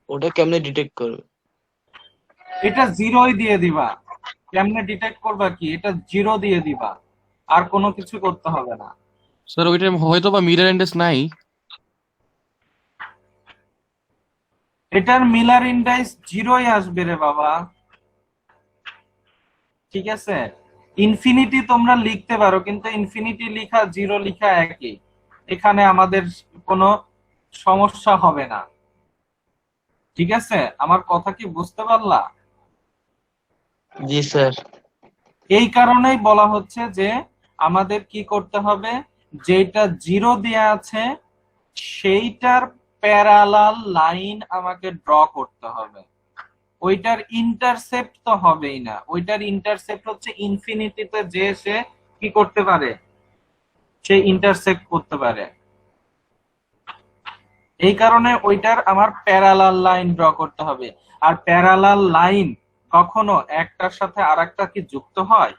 ওটা কেমনে ডিটেক্ট করবে? এটা জিরোই দিয়ে দিবা। কেমনে ডিটেক্ট করবা কি, এটা 0 দিয়ে দিবা, আর কোনো কিছু করতে হবে না। স্যার ওইটা হয়তো বা মিরর ইন্ডেক্স নাই। এটার মিলার ইন্ডাইস 0ই আসবে রে বাবা, ঠিক আছে? ইনফিনিটি তোমরা লিখতে পারো, কিন্তু ইনফিনিটি লিখা 0 লিখা একই, এখানে আমাদের কোনো সমস্যা হবে না। ঠিক আছে, আমার কথা কি বুঝতে পারলা? জি স্যার। এই কারণেই বলা হচ্ছে যে আমাদের কি করতে হবে, যেটা 0 দেয়া আছে সেইটার প্যারালাল লাইন আমাকে ড্র করতে হবে। ওইটার ইন্টারসেপ্ট তো হবেই না, ওইটার ইন্টারসেপ্ট হচ্ছে ইনফিনিটিতে যে সে কি করতে পারে, সে ইন্টারসেক্ট করতে পারে। এই কারণে ওইটার আমার প্যারালাল লাইন ড্র করতে হবে। আর প্যারালাল লাইন কখনো একটার সাথে আরেকটা কি যুক্ত হয়?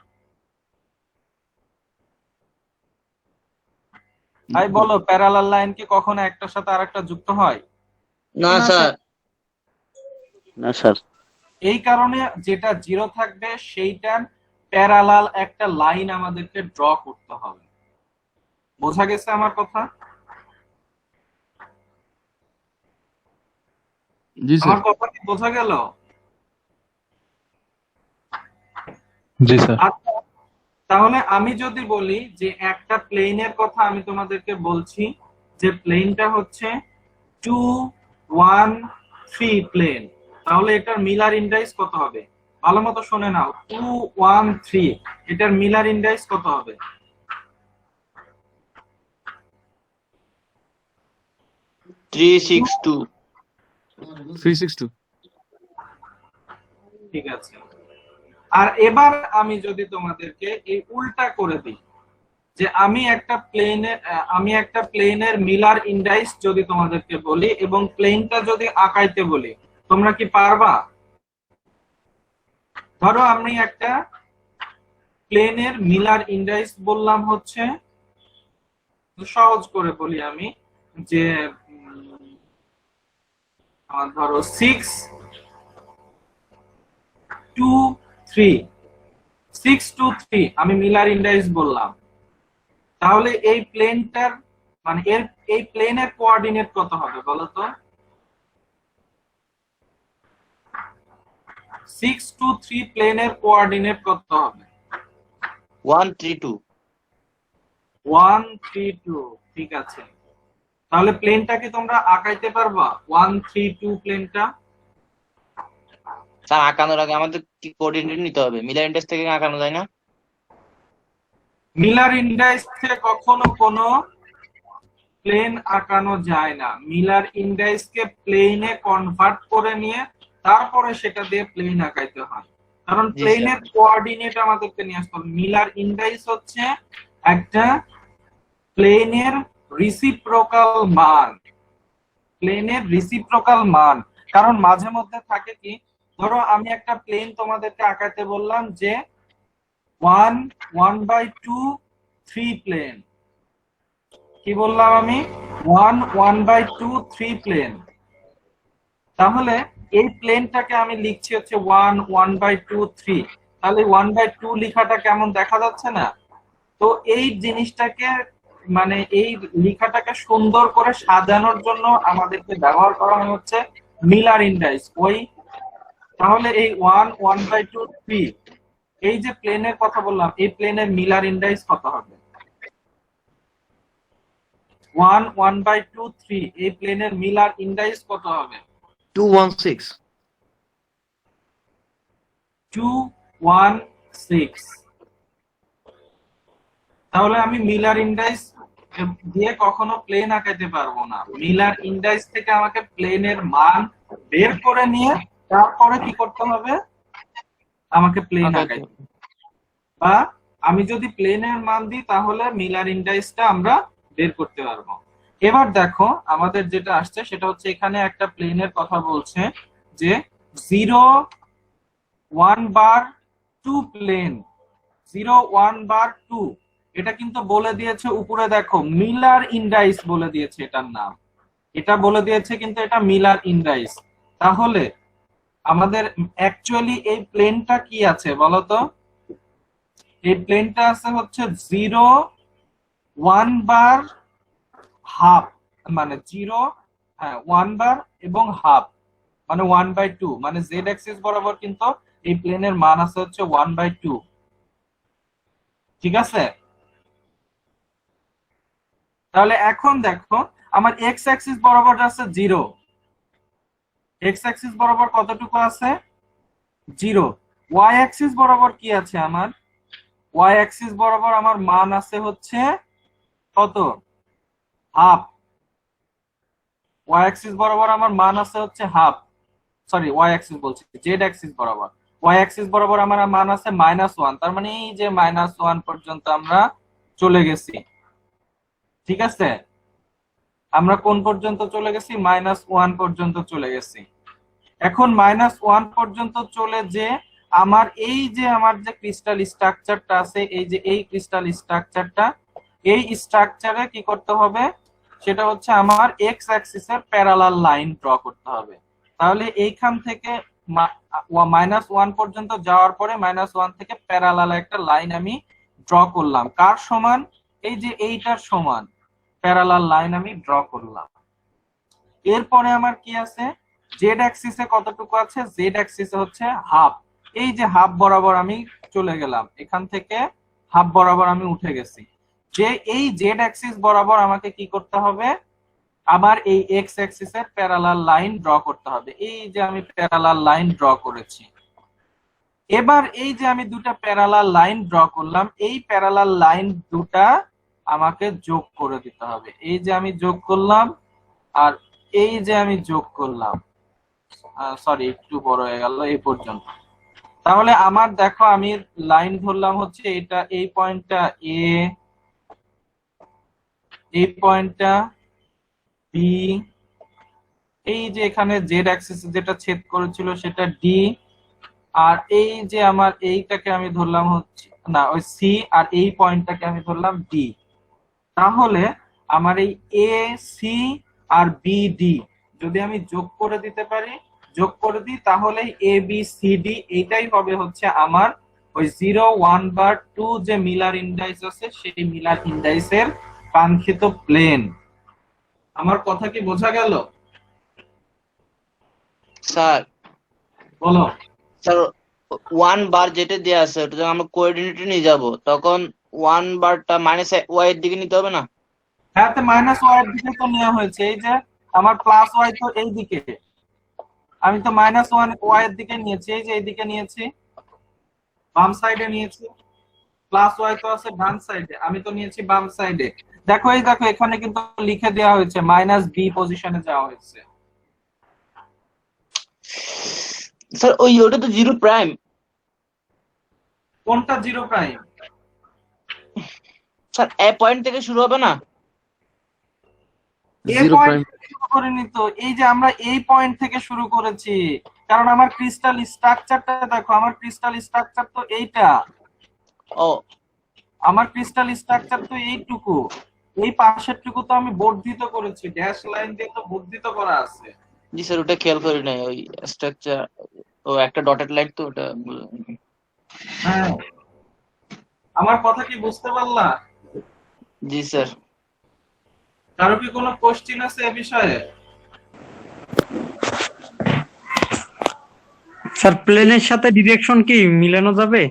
তাই বলো, প্যারালাল লাইন কি কখনো একটার সাথে আরেকটা যুক্ত হয়? না স্যার। না স্যার। এই কারণে যেটা 0 থাকবে সেইটার প্যারালাল একটা লাইন আমাদেরকে ড্র করতে হবে। বোঝা গেছে আমার কথা? জি স্যার। আমার কথা কি বোঝা গেল? জি স্যার। আচ্ছা, তাহলে আমি যদি বলি যে একটা প্লেনের কথা আমি তোমাদেরকে বলছি, যে প্লেনটা হচ্ছে 2 1 3 প্লেন, তাহলে এটার মিলার ইন্ডাইস কত হবে? ভালো মতো শুনে নাও, 2 1 3, এটার মিলার ইন্ডাইস কত হবে? 362। 362। ঠিক আছে। আর এবার আমি যদি তোমাদেরকে এই উল্টা করে দিই, যে আমি একটা প্লেনের মিলার ইন্ডাইস যদি তোমাদেরকে বলি এবং প্লেনটা যদি আঁকাইতে বলি, তোমরা কি পারবা? ধরো আমি একটা প্লেনের মিলার ইন্ডাইস বললাম হচ্ছে, সহজ করে বলি আমি, যে ধরো 6 2 3 6 2 3 আমি মিলার ইন্ডাইস বললাম। তাহলে এই প্লেনটার মানে এই প্লেনের কোঅর্ডিনেট কত হবে বলো তো? 6 2 3 প্লেনের কোঅর্ডিনেট কত হবে? 1 3 2। 1 3 2, ঠিক আছে। তাহলে প্লেনটাকে তোমরা আঁকাইতে পারবা 1 3 2 প্লেনটা? স্যার আঁকানোর আগে আমাদের কি কোঅর্ডিনেট নিতে হবে? মিলার ইন্ডেক্স থেকে আঁকানো যায় না? মিলার ইন্ডাইস থেকে কখনো কোনো প্লেন আঁকানো যায় না। মিলার ইন্ডাইসকে প্লেনে কনভার্ট করে নিয়ে তারপরে সেটা দিয়ে প্লেন আঁকাইতে হয়, কারণ জি প্লেনের কোঅর্ডিনেট আমাদেরকে নিয়ে আসতে হবে। মিলার ইন্ডাইস হচ্ছে একটা প্লেনের রিসিপ্রোকাল মান, প্লেনের রিসিপ্রোকাল মান। কারণ মাঝে মধ্যে থাকে কি, ধরো আমি একটা প্লেন তোমাদেরকে আঁকাতে বললাম যে 1 1/2 3 প্লেন, কি বললাম আমি? 1 1/2 3 প্লেন। তাহলে এই প্লেনটাকে আমি লিখছি হচ্ছে 1 1/2 3। তাহলে 1/2 লেখাটা কেমন দেখা যাচ্ছে না? তো এই জিনিসটাকে মানে এই লেখাটাকে সুন্দর করে সাজানোর জন্য আমাদেরকে ব্যবহার করা হয় হচ্ছে মিলার ইন্ডাইস। ওই তাহলে এই 1 1/2 3 এই যে প্লেনের কথা বললাম, এই প্লেনের মিলার ইন্ডাইস কত হবে? 1 1/2 3 এই প্লেনের মিলার ইন্ডাইস কত হবে? 216। 216। তাহলে আমি মিলার ইন্ডাইস দিয়ে কখনো প্লেন আঁকাইতে পারবো না। মিলার ইন্ডাইস থেকে আমাকে প্লেনের মান বের করে নিয়ে তারপরে কি করতে হবে? আমাকে প্লেন আঁকাইতে হবে। বা আমি যদি প্লেনের মান দিই তাহলে মিলার ইন্ডাইসটা আমরা বের করতে পারবো। এবার দেখো আমাদের যেটা আসছে সেটা হচ্ছে এখানে একটা প্লেনের কথা বলছে যে 0 1 বার 2 প্লেন, 0 1 বার 2। এটা কিন্তু বলে দিয়েছে উপরে, দেখো মিলার ইন্ডাইস বলে দিয়েছে এটার নাম, এটা বলে দিয়েছে কিন্তু এটা মিলার ইন্ডাইস। তাহলে আমাদের অ্যাকচুয়ালি এই প্লেনটা কি আছে বলতো? এই প্লেনটা আছে হচ্ছে 0 1 বার হাফ, মানে 0 1 বার এবং হাফ মানে 1/2, মানে জেড অ্যাক্সিস বরাবর কিন্তু এই প্লেনের মান আছে হচ্ছে 1/2। ঠিক আছে? তাহলে এখন দেখো আমার এক্স অ্যাক্সিস বরাবর আছে 0, এক্স অ্যাক্সিস বরাবর কতটুকু আছে? 0। ওয়াই অ্যাক্সিস বরাবর কি আছে আমার? ওয়াই অ্যাক্সিস বরাবর আমার মান আছে হচ্ছে কত? হাফ। ওয়াই অ্যাক্সিস বরাবর আমার মান আছে হচ্ছে হাফ, সরি ওয়াই অ্যাক্সিস বলছি, জেড অ্যাক্সিস বরাবর। ওয়াই অ্যাক্সিস বরাবর আমার মান আছে -1, তার মানে এই যে -1 পর্যন্ত আমরা চলে গেছি। ঠিক আছে? আমরা কোন পর্যন্ত চলে গেছি? -1 পর্যন্ত চলে গেছি। এখন -1 পর্যন্ত চলে যে আমার এই যে আমার যে ক্রিস্টাল স্ট্রাকচারটা আছে, এই যে এই ক্রিস্টাল স্ট্রাকচারটা, এই স্ট্রাকচারে কি করতে হবে? সেটা হচ্ছে আমার এক্স অ্যাক্সিসের প্যারালাল লাইন ড্র করতে হবে। তাহলে এইখান থেকে -1 পর্যন্ত যাওয়ার পরে -1 থেকে প্যারালাল একটা লাইন আমি ড্র করলাম। কার সমান? এই যে এইটার সমান প্যারালাল লাইন আমি ড্র করলাম। এরপরে আমার কি আছে? জেড অ্যাক্সিসে কতটুকু আছে? জেড অ্যাক্সিসে হচ্ছে হাফ। এই যে হাফ বরাবর আমি চলে গেলাম, এখান থেকে হাফ বরাবর আমি উঠে গেছি। যে এই জেড অ্যাক্সিস বরাবর আমাকে কি করতে হবে? আবার এই এক্স অ্যাক্সিসের প্যারালাল লাইন ড্র করতে হবে। এই যে আমি প্যারালাল লাইন ড্র করেছি। এবার এই যে আমি দুটা প্যারালাল লাইন ড্র করলাম, এই প্যারালাল লাইন দুটা আমাকে যোগ করে দিতে হবে। এই যে আমি যোগ করলাম আর এই যে আমি যোগ করলাম, সরি একটু বড় হয়ে গেল এই পর্যন্ত। তাহলে আমার দেখো আমি লাইন ধরলাম হচ্ছে এটা, এই পয়েন্টটা এ, এই পয়েন্টটা বি, এই যে এখানে জেড অ্যাক্সিস যেটা ছেদ করেছিল সেটা ডি, আর এই যে আমার এইটাকে আমি ধরলাম হচ্ছে না ওই সি, আর এই পয়েন্টটাকে আমি ধরলাম ডি। তাহলে আমার এই এ সি আর বি ডি যদি আমি যোগ করে দিতে পারি, যোগ করে দিই, তাহলে এ বি সি ডি এইটাই হবে হচ্ছে আমার ওই 0, 1 বা 2 যে মিলার ইন্ডাইস আছে সেই মিলার ইন্ডাইসের কাঙ্ক্ষিত প্লেন। আমার কথা কি বোঝা গেল? স্যার বলো। স্যার 1 বার যেটা দেয়া আছে ওটা যখন আমরা কোঅর্ডিনেটে নিয়ে যাব তখন 1 বারটা মাইনাস ওয়াই এর দিকে নিতে হবে না? হ্যাঁ, তো মাইনাস ওয়াই এর দিকে তো নেওয়া হয়েছে, এই যে আমার প্লাস ওয়াই তো এই দিকে, আমি তো মাইনাস ওয়াই এর দিকে নিয়েছি, এই যে এইদিকে নিয়েছি, বাম সাইডে নিয়েছি, প্লাস ওয়াই তো আছে ডান সাইডে, আমি তো নিয়েছি বাম সাইডে। দেখো এই দেখো এখানে কিন্তু লিখে দেওয়া হয়েছে মাইনাস বি পজিশনে যাওয়া হয়েছে। স্যার ওটা তো 0 প্রাইম। কোনটা 0 প্রাইম? স্যার এ পয়েন্ট থেকে শুরু হবে না? এই জিরো পয়েন্ট প্রাইম। থেকে শুরু করিনি তো, এই যে আমরা এই পয়েন্ট থেকে শুরু করেছি, কারণ আমার ক্রিস্টাল স্ট্রাকচারটা দেখো, আমার ক্রিস্টাল স্ট্রাকচার তো এইটা, ও আমার ক্রিস্টাল স্ট্রাকচার তো এইটুকু, এই পাশেরটুকু তো আমি বর্ধিত করেছি, ড্যাশ লাইন দিয়ে তো বর্ধিত করা আছে। জি স্যার ওটা খেয়াল করি নাই, ওই স্ট্রাকচার ও একটা ডটেড লাইন তো ওটা। হ্যাঁ, আমার কথা কি বুঝতে পারলা? জি স্যার। কারো কি কোনো কোশ্চেন আছে এ বিষয়ে? স্যার প্লেনের সাথে ডিরেকশন কি মিলানো যাবে?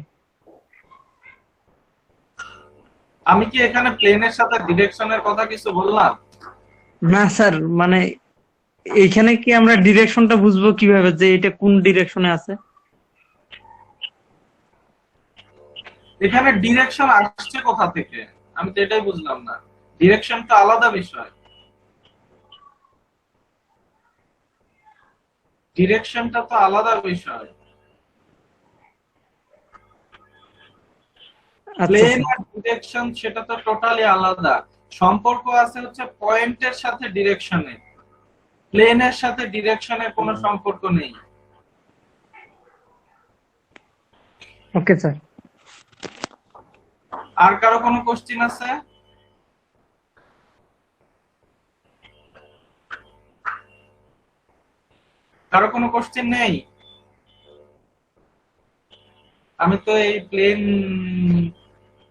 আমি কি এখানে প্লেনের সাথে ডিরেকশনের কথা কিছু বললাম? না স্যার, মানে এইখানে কি আমরা ডিরেকশনটা বুঝবো কিভাবে যে এটা কোন ডিরেকশনে আছে? এখানে ডিরেকশন আসছে কোথা থেকে আমি তো এটাই বুঝলাম না। ডিরেকশন তো আলাদা বিষয়, ডিরেকশনটা তো আলাদা বিষয়। আচ্ছা প্লেন স্যার। আর ডিরেকশন সেটা তো টোটালি আলাদা। সম্পর্ক আছে হচ্ছে পয়েন্টের সাথে ডিরেকশনের, প্লেনের সাথে ডিরেকশনের কোনো সম্পর্ক নেই। Okay sir. আর কারো কোনো কোশ্চেন আছে? কারো কোনো কোশ্চেন নেই? আমি তো এই প্লেন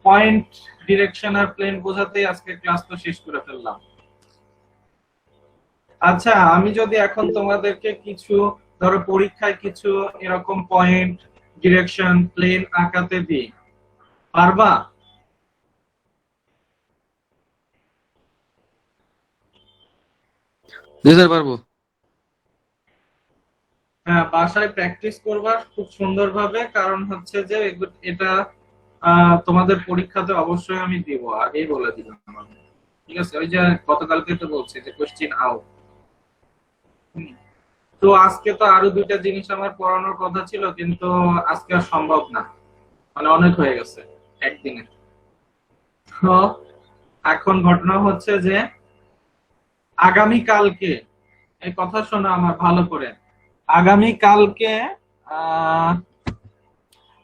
পয়েন্ট ডিরেকশন আর প্লেন বোঝাতেই আজকে ক্লাস তো শেষ করে ফেললাম। আচ্ছা, আমি যদি এখন তোমাদেরকে কিছু ধরো পরীক্ষায় কিছু এরকম পয়েন্ট ডিরেকশন প্লেন আঁকাতে দিই, পারবা? জি স্যার পারবো। হ্যাঁ, বাসায় প্র্যাকটিস করবা খুব সুন্দরভাবে, কারণ হচ্ছে যে এটা তোমাদের পরীক্ষাতে অবশ্যই আমি দিব, আগেই বলে দিলাম। ঠিক আছে, ওই যে গতকালকে তো বলছি যে কোশ্চেন আউট। তো আজকে তো আরো দুইটা জিনিস আমার পড়ানোর কথা ছিল, কিন্তু আজকে আর সম্ভব না, মানে অনেক হয়ে গেছে একদিনে। তো এখন ঘটনা হচ্ছে যে আগামী কালকে, এই কথা শোনো আমার ভালো করে, আগামী কালকে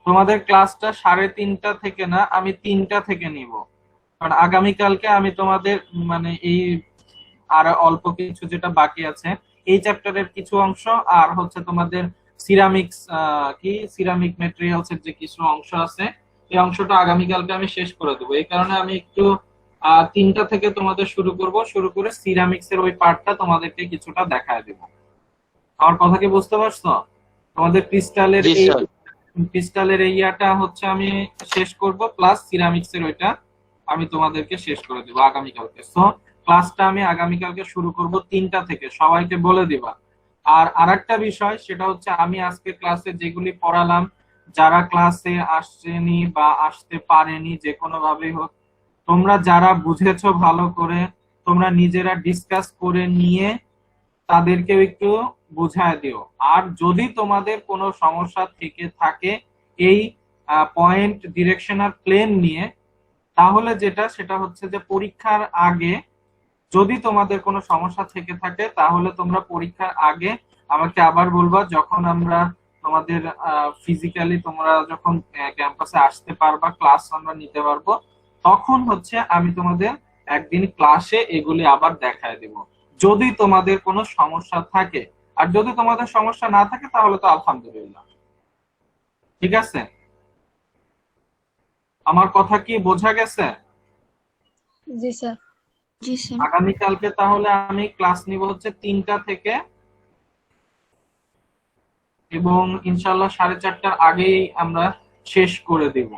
তোমাদের ক্লাসটা 3:30 থেকে না, আমি 3টা থেকে নিব, কারণ আগামীকালকে আমি তোমাদের মানে এই আর অল্প কিছু যেটা বাকি আছে এই চ্যাপ্টারের কিছু অংশ, আর হচ্ছে তোমাদের সিরামিক্স কি সিরামিক ম্যাটেরিয়ালস এর যে কিছু অংশ আছে এই অংশটা আগামীকালকে আমি শেষ করে দেবো। এই কারণে আমি একটু 3টা থেকে তোমাদের শুরু করে সিরামিক্স এর ওই পার্টটা তোমাদেরকে কিছুটা দেখায় দেবো। আমার কথা কি বুঝতে পারছো? তোমাদের ক্রিস্টালের এই ইয়াটা হচ্ছে আমি শেষ করব, প্লাস সিরামিক্স এর ওইটা আমি তোমাদেরকে শেষ করে দেবো আগামীকালকে। সো ক্লাসটা আমি আগামীকালকে শুরু করব 3টা থেকে, সবাইকে বলে দিবা। আর আরেকটা বিষয় সেটা হচ্ছে আমি আজকে ক্লাসে যেগুলি পড়ালাম, যারা ক্লাসে আসছেনি বা আসতে পারেনি যে কোনো ভাবেই হোক, তোমরা যারা বুঝেছো ভালো করে তোমরা নিজেরা ডিসকাস করে নিয়ে তাদেরকেও একটু বুঝায় দিও। আর যদি তোমাদের কোনো সমস্যা থেকে থাকে এই পয়েন্ট, ডিরেকশন আর প্লেন নিয়ে, তাহলে সেটা হচ্ছে যে পরীক্ষার আগে যদি তোমাদের কোনো সমস্যা থেকে থাকে তাহলে তোমরা পরীক্ষার আগে আমাকে আবার বলবা, যখন আমরা তোমাদের ফিজিক্যালি তোমরা যখন ক্যাম্পাসে আসতে পারবা, ক্লাস আমরা নিতে পারবো, তখন হচ্ছে আমি তোমাদের একদিন ক্লাসে এগুলি আবার দেখায় দেব, যদি তোমাদের কোনো সমস্যা থাকে। আর যদি তোমাদের সমস্যা না থাকে তাহলে তো আলহামদুলিল্লাহ। ঠিক আছে, আমার কথা কি বোঝা গেছে? জি স্যার। জি স্যার। আগামীকালকে তাহলে আমি ক্লাস নিব হচ্ছে 3টা থেকে, এবং ইনশাল্লাহ 4:30টার আগেই আমরা শেষ করে দেব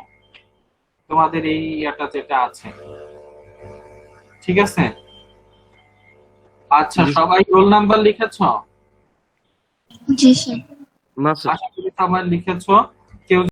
তোমাদের এই ইয়াটা যেটা আছে। ঠিক আছে, আচ্ছা জি। সবাই রোল নাম্বার লিখেছো? জি স্যার। না স্যার। আশা করি সবাই লিখেছো।